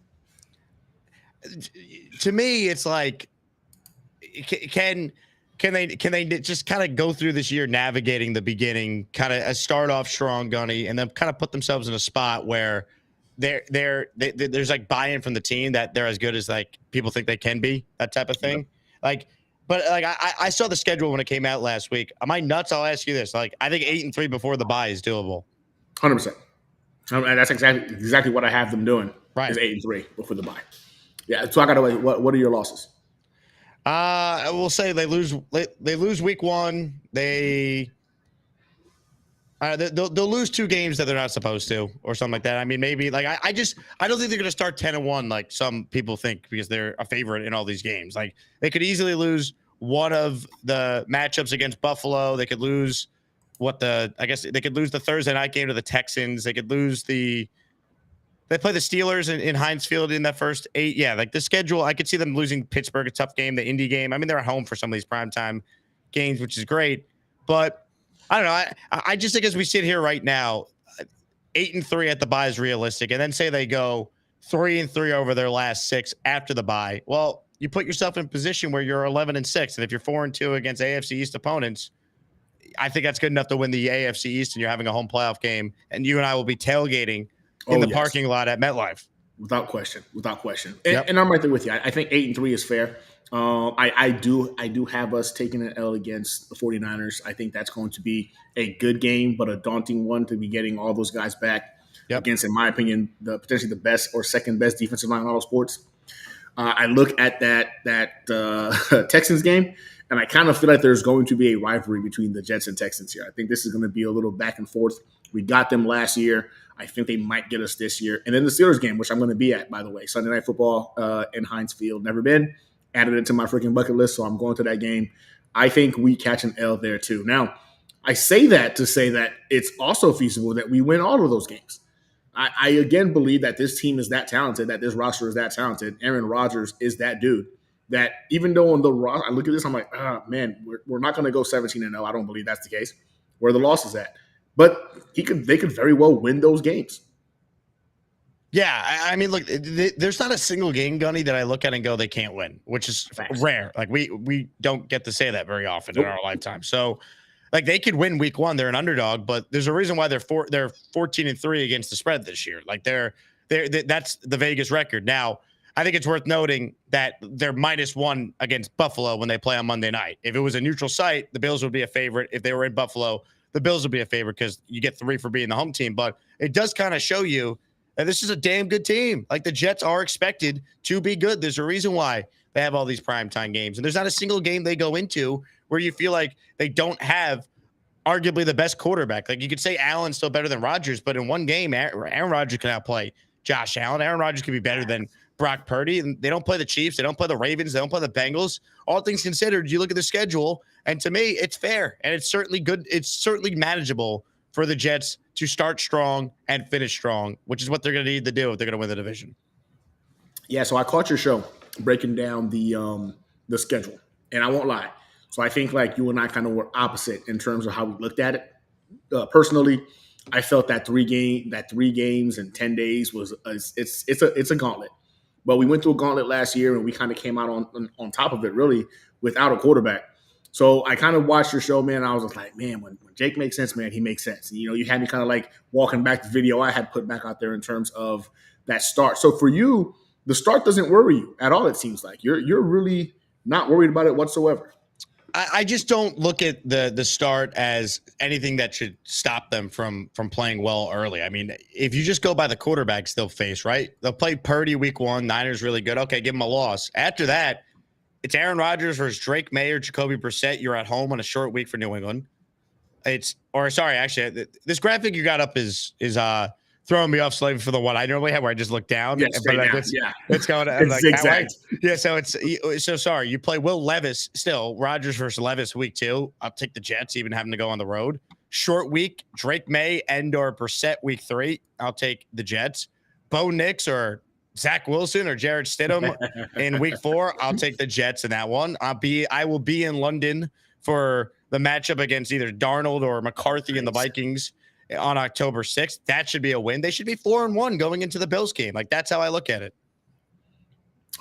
To me, it's like, can they just kind of go through this year navigating the beginning, kind of start off strong, Gunny, and then kind of put themselves in a spot where there's like buy-in from the team that they're as good as like people think they can be, that type of thing. But I saw the schedule when it came out last week. Am I nuts? I'll ask you this. Like, I think 8-3 before the bye is doable. 100%. And that's exactly what I have them doing. Right. Is 8-3 before the bye. Yeah. So I got to wait. What are your losses? I will say they lose week one. They'll lose 2 games that they're not supposed to, or something like that. I mean, maybe like I don't think they're going to start 10-1 like some people think because they're a favorite in all these games. Like they could easily lose one of the matchups against Buffalo. They could lose they could lose the Thursday night game to the Texans. They could lose they play the Steelers in Heinz Field in that first 8. Yeah, like the schedule, I could see them losing Pittsburgh, a tough game, the Indy game. I mean, they're at home for some of these primetime games, which is great. But I don't know. I just think as we sit here right now, 8-3 at the bye is realistic. And then say they go 3-3 over their last 6 after the bye. Well, you put yourself in a position where you're 11-6. And if you're 4-2 against AFC East opponents, I think that's good enough to win the AFC East, and you're having a home playoff game. And you and I will be tailgating in the parking lot at MetLife. Without question. And I'm right there with you. I think 8-3 is fair. I do have us taking an L against the 49ers. I think that's going to be a good game, but a daunting one to be getting all those guys back against, in my opinion, potentially the best or second best defensive line in all sports. I look at that Texans game, and I kind of feel like there's going to be a rivalry between the Jets and Texans here. I think this is going to be a little back and forth. We got them last year. I think they might get us this year. And then the Steelers game, which I'm going to be at, by the way, Sunday Night Football in Heinz Field. Never been. Added it to my freaking bucket list, so I'm going to that game. I think we catch an L there too. Now, I say that to say that it's also feasible that we win all of those games. I again believe that this team is that talented, that this roster is that talented. Aaron Rodgers is that dude. That even though on the roster, I look at this, I'm like, man, we're not going to go 17-0. I don't believe that's the case. Where the loss is at, but they could very well win those games. Yeah, I mean, look, there's not a single game, Gunny, that I look at and go, they can't win, which is rare. Like we don't get to say that very often in our lifetime. So, like, they could win week one. They're an underdog, but there's a reason why they're 14-3 against the spread this year. Like that's the Vegas record. Now, I think it's worth noting that they're -1 against Buffalo when they play on Monday night. If it was a neutral site, the Bills would be a favorite. If they were in Buffalo, the Bills would be a favorite because you get 3 for being the home team. But it does kind of show you that this is a damn good team. Like, the Jets are expected to be good. There's a reason why they have all these primetime games. And there's not a single game they go into where you feel like they don't have arguably the best quarterback. Like, you could say Allen's still better than Rodgers, but in one game, Aaron Rodgers can outplay Josh Allen. Aaron Rodgers can be better than Brock Purdy. And they don't play the Chiefs. They don't play the Ravens. They don't play the Bengals. All things considered, you look at the schedule, and to me, it's fair. And it's certainly good. It's certainly manageable for the Jets to start strong and finish strong, which is what they're going to need to do if they're going to win the division. Yeah, so I caught your show breaking down the schedule, and I won't lie. So I think like you and I kind of were opposite in terms of how we looked at it. Personally, I felt that 3 games in 10 days was it's a gauntlet. But we went through a gauntlet last year, and we kind of came out on top of it really without a quarterback. So I kind of watched your show, man. And I was just like, man, when Jake makes sense, man, he makes sense. And, you had me kind of like walking back the video I had put back out there in terms of that start. So for you, the start doesn't worry you at all. It seems like you're really not worried about it whatsoever. I just don't look at the start as anything that should stop them from playing well early. I mean, if you just go by the quarterbacks they'll face, right? They'll play Purdy week 1. Niners really good. Okay, give them a loss. After that, it's Aaron Rodgers versus Drake May or Jacoby Brissett. You're at home on a short week for New England. This graphic you got up is throwing me off slightly for the one I normally have where I just look down. Yeah, it's going to it's zigzag. Yeah, so sorry. You play Will Levis still, Rodgers versus Levis week 2. I'll take the Jets, even having to go on the road. Short week, Drake May and or Brissett week 3. I'll take the Jets. Bo Nix or Zach Wilson or Jared Stidham in week 4. I'll take the Jets in that one. I will be in London for the matchup against either Darnold or McCarthy and the Vikings on October 6th. That should be a win. They should be 4-1 going into the Bills game. Like, that's how I look at it.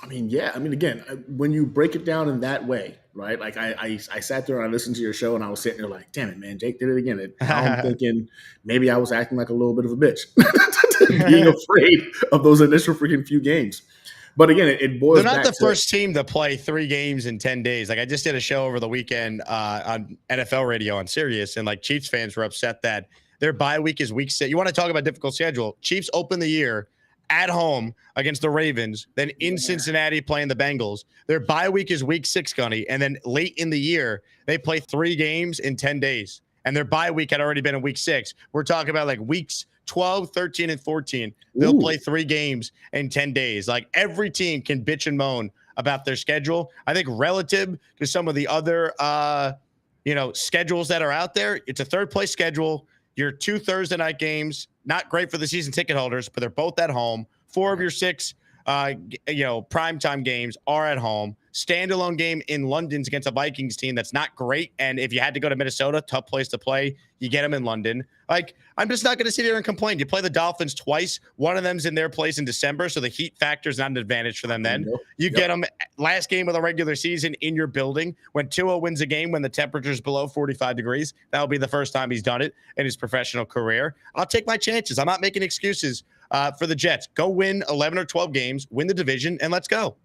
I mean, yeah. I mean, again, when you break it down in that way, right? Like I sat there and I listened to your show and I was sitting there like, damn it, man, Jake did it again. And now I'm thinking maybe I was acting like a little bit of a bitch, being afraid of those initial freaking few games. But again, it boils back to... They're not the first team to play 3 games in 10 days. Like, I just did a show over the weekend on NFL radio on Sirius, and like Chiefs fans were upset that their bye week is week 6. You want to talk about difficult schedule? Chiefs open the year at home against the Ravens, then in Cincinnati playing the Bengals. Their bye week is week 6, Gunny, and then late in the year, they play 3 games in 10 days. And their bye week had already been in week 6. We're talking about like weeks 12, 13, and 14. They'll play 3 games in 10 days. Like, every team can bitch and moan about their schedule. I think relative to some of the other, schedules that are out there, it's a third-place schedule. Your 2 Thursday night games, not great for the season ticket holders, but they're both at home. 4 of your 6, primetime games are at home. Standalone game in London's against a Vikings team that's not great. And if you had to go to Minnesota, tough place to play, you get them in London. Like, I'm just not going to sit here and complain. You play the Dolphins twice. One of them's in their place in December, so the heat factor is not an advantage for them then. You get them last game of the regular season in your building when Tua wins a game when the temperature's below 45 degrees. That'll be the first time he's done it in his professional career. I'll take my chances. I'm not making excuses for the Jets. Go win 11 or 12 games, win the division, and let's go.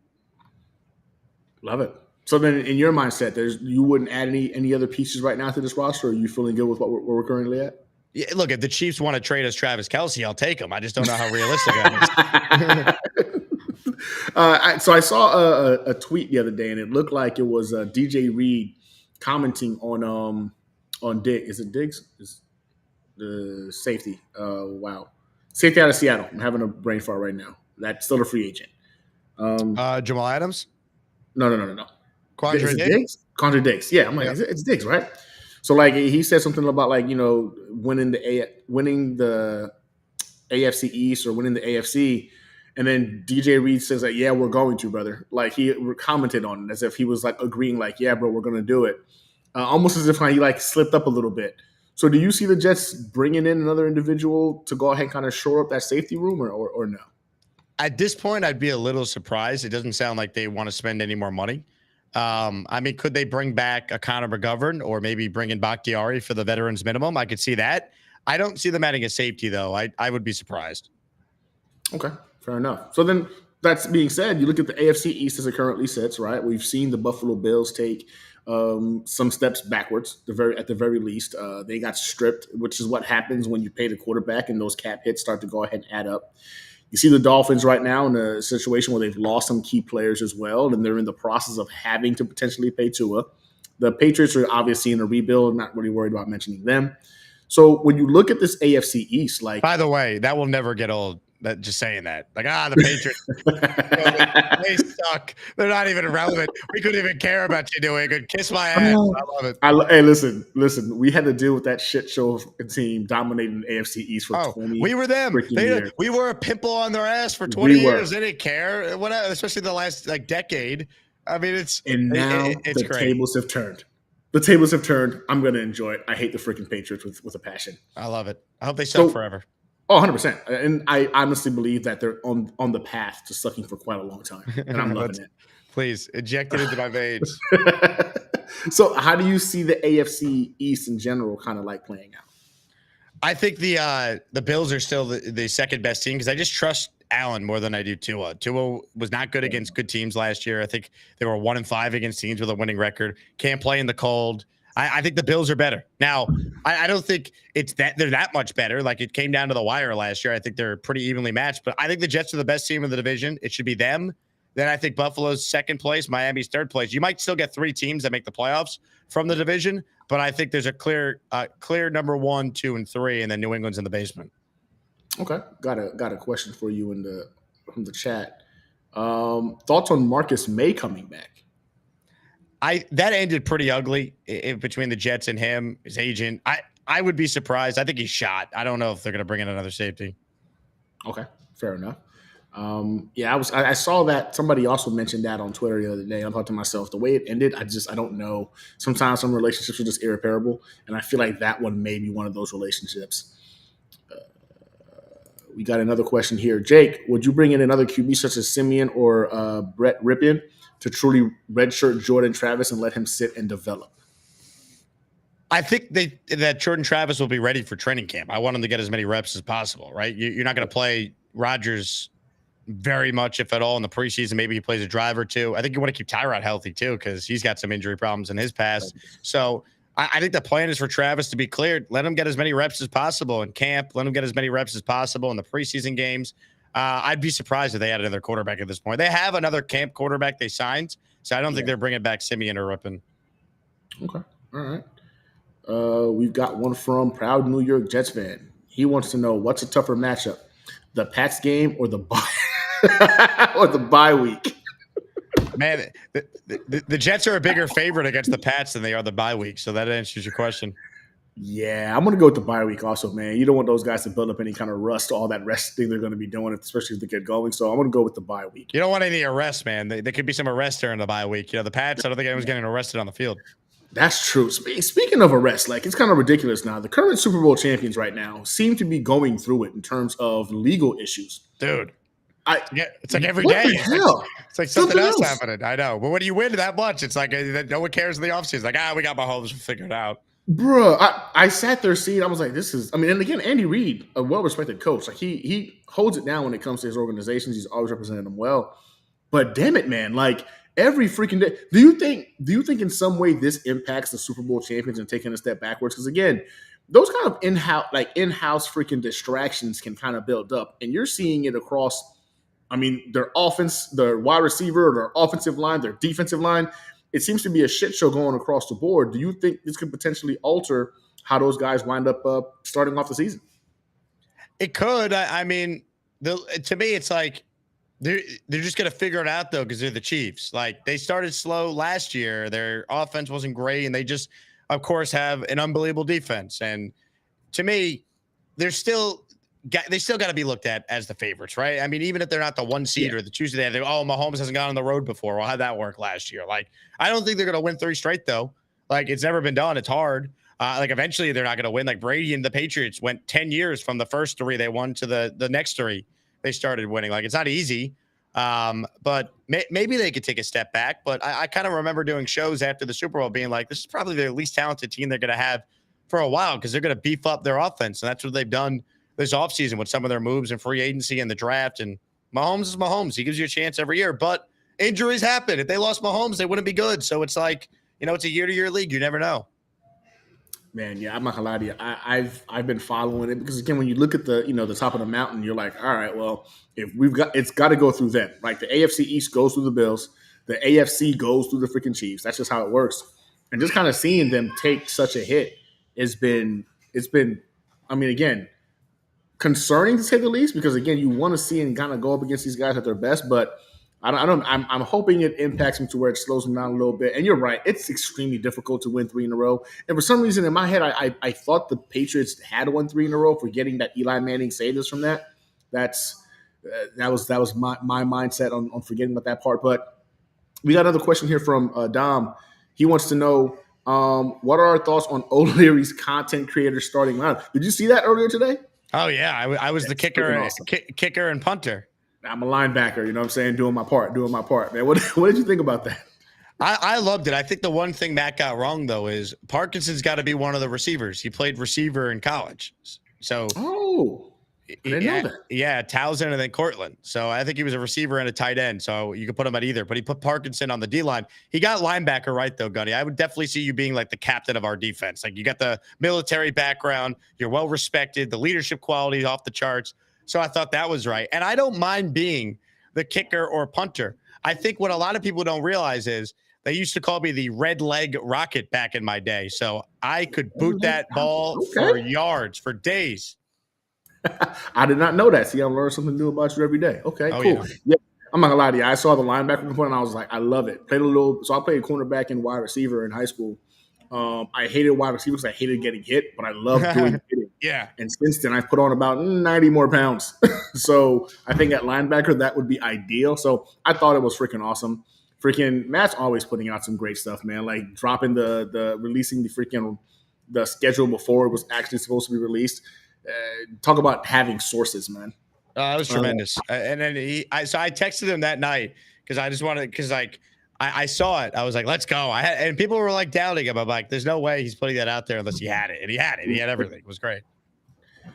Love it. So then, in your mindset, you wouldn't add any other pieces right now to this roster? Or are you feeling good with what we're currently at? Yeah, look, if the Chiefs want to trade us Travis Kelce, I'll take him. I just don't know how realistic that is. So I saw a tweet the other day, and it looked like it was DJ Reed commenting on Diggs. Is it Diggs? Is the safety? Wow, safety out of Seattle. I'm having a brain fart right now. That's still a free agent. Jamal Adams. No. Quandre Diggs? Quandre Diggs. Yeah, I'm like, it's Diggs, right? So like he said something about like, winning the AFC East or winning the AFC, and then DJ Reed says like, yeah, we're going to, brother. Like he commented on it as if he was like agreeing, like, yeah, bro, we're gonna do it. Almost as if he like slipped up a little bit. So do you see the Jets bringing in another individual to go ahead and kind of shore up that safety room or no? At this point, I'd be a little surprised. It doesn't sound like they want to spend any more money. I mean, could they bring back a Connor McGovern or maybe bring in Bakhtiari for the veterans minimum? I could see that. I don't see them adding a safety, though. I would be surprised. Okay, fair enough. So then, that's being said, you look at the AFC East as it currently sits, right? We've seen the Buffalo Bills take some steps backwards, at the very least. They got stripped, which is what happens when you pay the quarterback and those cap hits start to go ahead and add up. You see the Dolphins right now in a situation where they've lost some key players as well, and they're in the process of having to potentially pay Tua. The Patriots are obviously in a rebuild, not really worried about mentioning them. So when you look at this AFC East, like... By the way, that will never get old. Just saying that. Like, the Patriots, they suck. They're not even relevant. We couldn't even care about you doing good. Kiss my ass. I love it. Hey, listen. We had to deal with that shit show team dominating the AFC East for 20 we were them. years. We were a pimple on their ass for 20 years. They didn't care. Whatever, especially the last decade. I mean, it's and now it's the great. tables have turned. The tables have turned. I'm going to enjoy it. I hate the freaking Patriots with a passion. I love it. I hope they suck forever. Oh, 100%. And I honestly believe that they're on the path to sucking for quite a long time. And I'm loving it. Please inject it into my veins. So how do you see the AFC East in general kind of like playing out? I think the Bills are still the second best team because I just trust Allen more than I do Tua. Tua was not good against good teams last year. I think they were 1-5 against teams with a winning record. Can't play in the cold. I think the Bills are better. Now, I don't think it's that they're that much better. Like it came down to the wire last year. I think they're pretty evenly matched, but I think the Jets are the best team in the division. It should be them. Then I think Buffalo's second place, Miami's third place. You might still get three teams that make the playoffs from the division, but I think there's a clear number 1, 2, and 3, and then New England's in the basement. Okay, got a question for you from the chat. Thoughts on Marcus May coming back? That ended pretty ugly between the Jets and him, his agent. I would be surprised. I think he's shot. I don't know if they're going to bring in another safety. Okay, fair enough. I saw that somebody also mentioned that on Twitter the other day. I thought to myself, the way it ended, I don't know. Sometimes some relationships are just irreparable, and I feel like that one may be one of those relationships. We got another question here. Jake, would you bring in another QB such as Simeon or Brett Rypien to truly redshirt Jordan Travis and let him sit and develop? I think that Jordan Travis will be ready for training camp. I want him to get as many reps as possible, right? You're not going to play Rodgers very much, if at all, in the preseason. Maybe he plays a drive or two. I think you want to keep Tyrod healthy too because he's got some injury problems in his past. So I think the plan is for Travis to be cleared. Let him get as many reps as possible in camp. Let him get as many reps as possible in the preseason games. I'd be surprised if they had another quarterback at this point. They have another camp quarterback they signed, so I don't think they're bringing back Simeon or Rypien. Okay, all right. We've got one from Proud New York Jets fan. He wants to know what's a tougher matchup, the Pats game or the bye week. Man, the Jets are a bigger favorite against the Pats than they are the bye week, so that answers your question. Yeah, I'm going to go with the bye week also, man. You don't want those guys to build up any kind of rust, all that rest thing they're going to be doing, especially if they get going. So I'm going to go with the bye week. You don't want any arrests, man. There could be some arrests during the bye week. The Pats, I don't think anyone's getting arrested on the field. That's true. Speaking of arrests, like it's kind of ridiculous now. The current Super Bowl champions right now seem to be going through it in terms of legal issues. Dude. It's like every day. It's like something else happening. I know. But when you win that much, it's like no one cares in the offseason. Like, we got Mahomes figured out. Bro, I sat there seeing, I was like, and again, Andy Reid, a well-respected coach, like he holds it down when it comes to his organizations. He's always represented them well. But damn it, man, like every freaking day. Do you think in some way this impacts the Super Bowl champions and taking a step backwards? Because again, those kind of in-house freaking distractions can kind of build up. And you're seeing it across, their offense, their wide receiver, their offensive line, their defensive line. It seems to be a shit show going across the board. Do you think this could potentially alter how those guys wind up starting off the season? It could. To me, it's like they're just going to figure it out, though, because they're the Chiefs. Like, they started slow last year. Their offense wasn't great, and they just, of course, have an unbelievable defense. And to me, they still got to be looked at as the favorites, right? Even if they're not the 1 seed or the 2 seed, Mahomes hasn't gone on the road before. Well, how'd that work last year? Like, I don't think they're going to win 3 straight, though. Like, it's never been done. It's hard. Eventually they're not going to win. Like, Brady and the Patriots went 10 years from the first 3 they won to the next 3 they started winning. Like, it's not easy. But maybe they could take a step back. But I kind of remember doing shows after the Super Bowl being like, this is probably their least talented team they're going to have for a while because they're going to beef up their offense. And that's what they've done this offseason with some of their moves in free agency and the draft. And Mahomes is Mahomes. He gives you a chance every year. But injuries happen. If they lost Mahomes, they wouldn't be good. So it's like, it's a year-to-year league. You never know. Man, yeah, I'm not gonna lie to you. I've been following it because again, when you look at the the top of the mountain, you're like, all right, well, if it's got to go through them. Like the AFC East goes through the Bills, the AFC goes through the freaking Chiefs. That's just how it works. And just kind of seeing them take such a hit it's been. Again, concerning to say the least because again, you want to see and kind of go up against these guys at their best, but I'm hoping it impacts them to where it slows them down a little bit. And you're right. It's extremely difficult to win 3 in a row. And for some reason in my head, I thought the Patriots had won 3 in a row, forgetting that Eli Manning saved us from that. That was my mindset on forgetting about that part. But we got another question here from Dom. He wants to know, what are our thoughts on O'Leary's content creator starting lineup? Did you see that earlier today? Oh yeah, I was the kicker, awesome. kicker and punter. I'm a linebacker. You know what I'm saying? Doing my part, man. What did you think about that? I loved it. I think the one thing Matt got wrong though is Parkinson's got to be one of the receivers. He played receiver in college, so I didn't know that. Yeah, Townsend and then Cortland. So I think he was a receiver and a tight end. So you could put him at either. But he put Parkinson on the D line. He got linebacker right though, Gunny. I would definitely see you being like the captain of our defense. Like you got the military background. You're well respected. The leadership quality is off the charts. So I thought that was right. And I don't mind being the kicker or punter. I think what a lot of people don't realize is they used to call me the red leg rocket back in my day. So I could boot that ball for yards, for days. I did not know that. See, I'm learning something new about you every day. Okay, cool. Yeah. I'm not gonna lie to you. I saw the linebacker component. I was like, I love it. So I played cornerback and wide receiver in high school. I hated wide receiver because I hated getting hit, but I loved doing hitting. Yeah. And since then, I've put on about 90 more pounds. So I think at linebacker that would be ideal. So I thought it was freaking awesome. Freaking Matt's always putting out some great stuff, man. Like dropping releasing the schedule before it was actually supposed to be released. Talk about having sources, man. That was tremendous. And then so I texted him that night because I just wanted, because like I saw it. I was like, let's go. And people were like doubting him. I'm like, there's no way he's putting that out there unless he had it. And he had it. He had everything. It was great.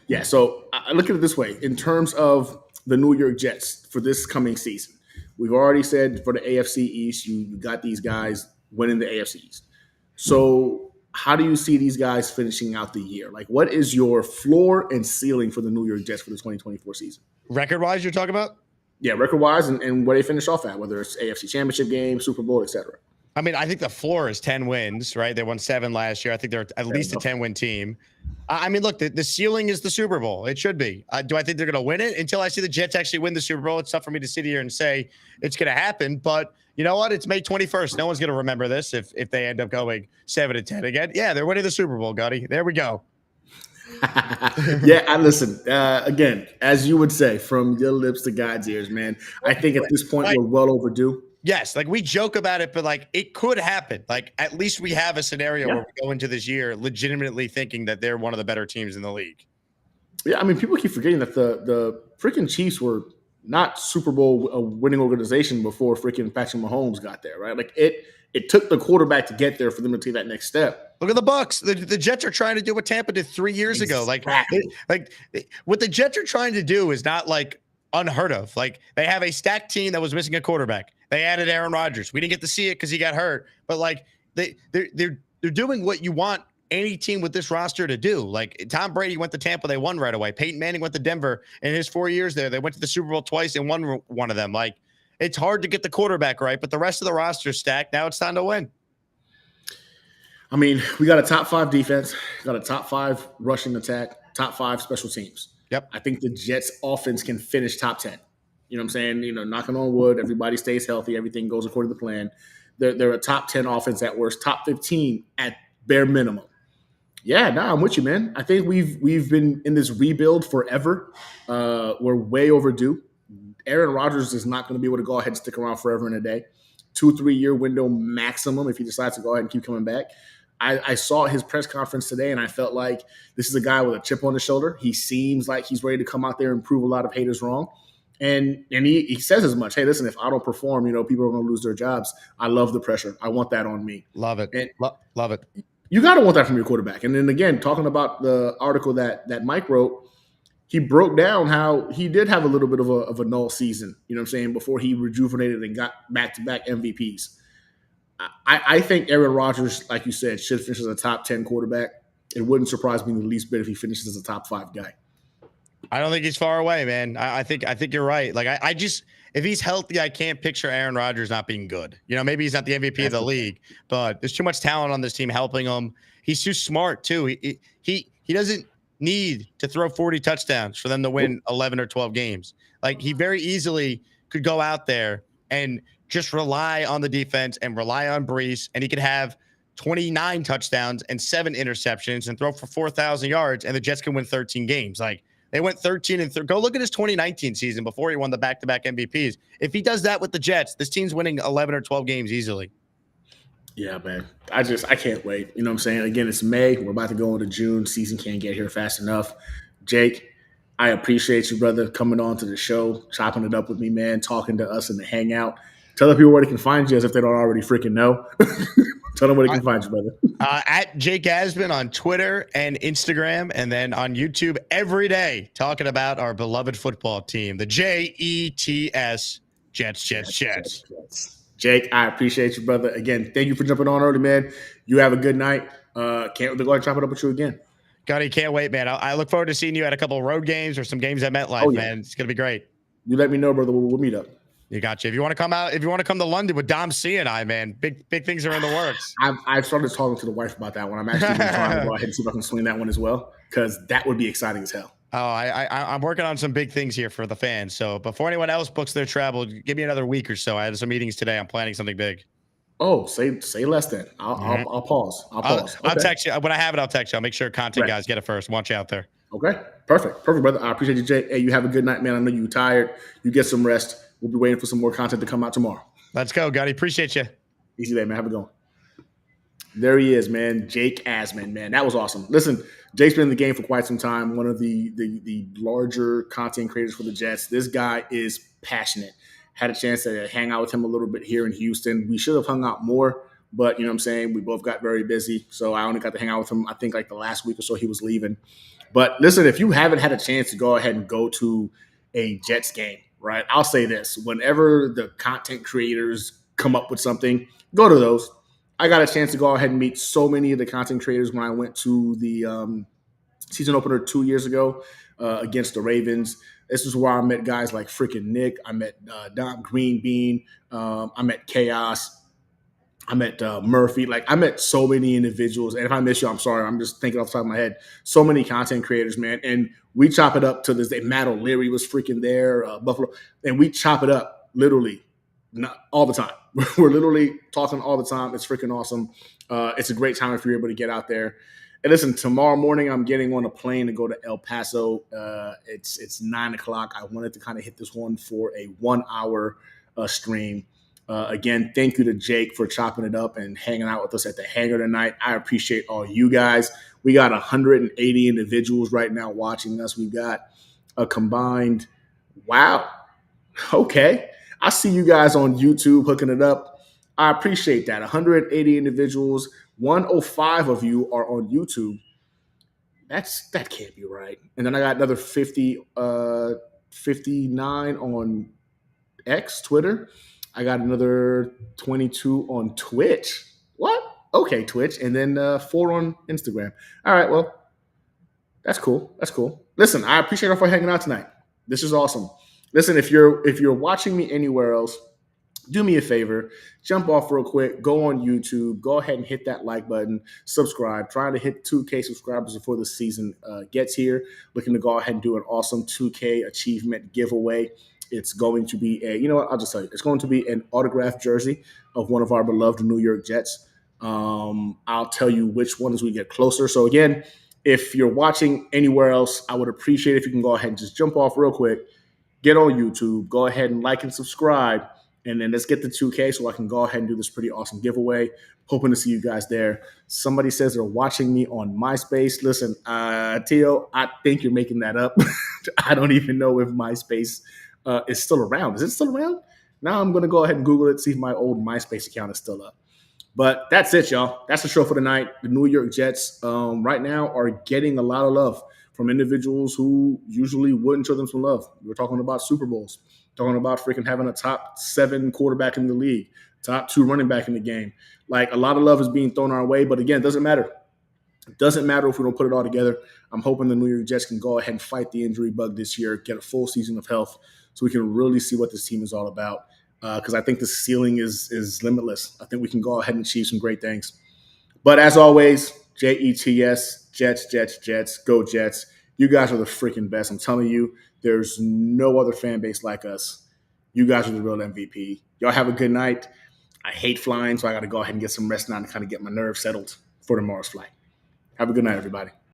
Yeah. So I look at it this way in terms of the New York Jets for this coming season. We've already said for the AFC East, you got these guys winning the AFC East. So how do you see these guys finishing out the year? Like, what is your floor and ceiling for the New York Jets for the 2024 season? Record-wise, you're talking about? Yeah, record-wise and where they finish off at, whether it's AFC Championship game, Super Bowl, etc. I mean, I think the floor is 10 wins, right? They won 7 last year. I think they're at least a 10-win team. I mean, look, the ceiling is the Super Bowl. It should be. Do I think they're going to win it? Until I see the Jets actually win the Super Bowl, it's tough for me to sit here and say it's going to happen. But you know what? It's May 21st. No one's going to remember this if they end up going 7-10 again. Yeah, they're winning the Super Bowl, Gotti. There we go. Yeah, I listen. Again, as you would say, from your lips to God's ears, man. I think at this point we're well overdue. Yes, like we joke about it, but like it could happen. Like at least we have a scenario where we go into this year legitimately thinking that they're one of the better teams in the league. Yeah, I mean, people keep forgetting that the freaking Chiefs were not Super Bowl winning organization before freaking Patrick Mahomes got there, right? Like it took the quarterback to get there for them to take that next step. Look at the Bucks. The Jets are trying to do what Tampa did 3 years ago. Like what the Jets are trying to do is not like unheard of. Like they have a stacked team that was missing a quarterback. They added Aaron Rodgers. We didn't get to see it because he got hurt. But like they're doing what you want any team with this roster to do. Like Tom Brady went to Tampa, they won right away. Peyton Manning went to Denver in his 4 years there. They went to the Super Bowl twice and won one of them. Like it's hard to get the quarterback right, but the rest of the roster stacked. Now it's time to win. I mean, we got a top 5 defense, got a top 5 rushing attack, top 5 special teams. Yep. I think the Jets offense can finish top 10. You know what I'm saying? You know, knocking on wood, everybody stays healthy, everything goes according to plan. They're a top 10 offense at worst, top 15 at bare minimum. Yeah, I'm with you, man. I think we've been in this rebuild forever. We're way overdue. Aaron Rodgers is not going to be able to go ahead and stick around forever and a day. 2-3 year window maximum if he decides to go ahead and keep coming back. I saw his press conference today, and I felt like this is a guy with a chip on his shoulder. He seems like he's ready to come out there and prove a lot of haters wrong. And he says as much. Hey, listen, if I don't perform, people are going to lose their jobs. I love the pressure. I want that on me. Love it. Love it. You got to want that from your quarterback. And then again, talking about the article that Mike wrote, he broke down how he did have a little bit of a null season, you know what I'm saying, before he rejuvenated and got back-to-back MVPs. I think Aaron Rodgers, like you said, should finish as a top 10 quarterback. It wouldn't surprise me the least bit if he finishes as a top 5 guy. I don't think he's far away, man. I think you're right. Like I just, if he's healthy, I can't picture Aaron Rodgers not being good. Maybe he's not the MVP of the league, but there's too much talent on this team helping him. He's too smart too. He doesn't need to throw 40 touchdowns for them to win 11 or 12 games. Like he very easily could go out there and just rely on the defense and rely on Brees, and he could have 29 touchdowns and 7 interceptions and throw for 4,000 yards, and the Jets can win 13 games. Like they went 13-3. Go look at his 2019 season before he won the back-to-back MVPs. If he does that with the Jets, this team's winning 11 or 12 games easily. Yeah, man. I can't wait. You know what I'm saying? Again, it's May. We're about to go into June. Season can't get here fast enough. Jake, I appreciate you, brother, coming on to the show, chopping it up with me, man, talking to us in the hangout. Tell the people where they can find you as if they don't already freaking know. Tell them where they can find you, brother. At Jake Asman on Twitter and Instagram, and then on YouTube every day, talking about our beloved football team, the Jets, Jets. Jake, I appreciate you, brother. Again, thank you for jumping on early, man. You have a good night. Can't wait to go and chop it up with you again. Gotti, can't wait, man. I look forward to seeing you at a couple of road games or some games at MetLife, Oh, yeah. man. It's gonna be great. You let me know, brother. We'll meet up. You got you. If you want to come out, if you want to come to London with Dom C and I, man, big things are in the works. I've started talking to the wife about that one. I'm actually trying to go ahead and see if I can swing that one as well, because that would be exciting as hell. Oh, I'm working on some big things here for the fans. So before anyone else books their travel, give me another week or so. I had some meetings today. I'm planning something big. Oh, say less then. I'll pause. I'll text you when I have it. I'll text you. I'll make sure content guys get it first. Want you out there. Okay, perfect, brother. I appreciate you, Jay. Hey, you have a good night, man. I know you're tired. You get some rest. We'll be waiting for some more content to come out tomorrow. Let's go, Gotti. Appreciate you. Easy day, man. Have a good one. There he is, man. Jake Asman, man. That was awesome. Listen, Jake's been in the game for quite some time. One of the larger content creators for the Jets. This guy is passionate. Had a chance to hang out with him a little bit here in Houston. We should have hung out more, but you know what I'm saying? We both got very busy. So I only got to hang out with him, I think, like the last week or so he was leaving. But listen, if you haven't had a chance to go ahead and go to a Jets game, right? I'll say this. Whenever the content creators come up with something, go to those. I got a chance to go ahead and meet so many of the content creators when I went to the season opener 2 years ago against the Ravens. This is where I met guys like freaking Nick. I met Don Green Bean. I met Chaos. I met Murphy. Like, I met so many individuals. And if I miss you, I'm sorry. I'm just thinking off the top of my head. So many content creators, man. And we chop it up to this day. Matt O'Leary was freaking there, Buffalo. And we chop it up literally not all the time. We're literally talking all the time. It's freaking awesome. It's a great time if you're able to get out there. And listen, tomorrow morning I'm getting on a plane to go to El Paso. It's 9 o'clock. I wanted to kind of hit this one for a 1 hour stream. Again, thank you to Jake for chopping it up and hanging out with us at the hangar tonight. I appreciate all you guys. We got 180 individuals right now watching us. We've got a combined, wow, okay. I see you guys on YouTube hooking it up. I appreciate that. 180 individuals. 105 of you are on YouTube. That can't be right. And then I got another 59 on X, Twitter. I got another 22 on Twitch. What? Okay, Twitch. And then 4 on Instagram. All right, well, that's cool. That's cool. Listen, I appreciate y'all for hanging out tonight. This is awesome. Listen, if you're watching me anywhere else, do me a favor, jump off real quick, go on YouTube, go ahead and hit that like button, subscribe. Trying to hit 2K subscribers before the season gets here. Looking to go ahead and do an awesome 2K achievement giveaway. It's going to be I'll just tell you. It's going to be an autographed jersey of one of our beloved New York Jets. I'll tell you which one as we get closer. So again, if you're watching anywhere else, I would appreciate if you can go ahead and just jump off real quick, get on YouTube, go ahead and like and subscribe, and then let's get the 2K so I can go ahead and do this pretty awesome giveaway. Hoping to see you guys there. Somebody says they're watching me on MySpace. Listen, Tio, I think you're making that up. I don't even know if MySpace is still around. Is it still around? Now I'm going to go ahead and Google it, see if my old MySpace account is still up. But that's it, y'all. That's the show for tonight. The New York Jets right now are getting a lot of love from individuals who usually wouldn't show them some love. We're talking about Super Bowls, talking about freaking having a top 7 quarterback in the league, top 2 running back in the game. Like, a lot of love is being thrown our way, but again, it doesn't matter. It doesn't matter if we don't put it all together. I'm hoping the New York Jets can go ahead and fight the injury bug this year, get a full season of health so we can really see what this team is all about. Because I think the ceiling is limitless. I think we can go ahead and achieve some great things. But as always, Jets, Jets, go Jets. You guys are the freaking best. I'm telling you, there's no other fan base like us. You guys are the real MVP. Y'all have a good night. I hate flying, so I got to go ahead and get some rest now to kind of get my nerves settled for tomorrow's flight. Have a good night, everybody.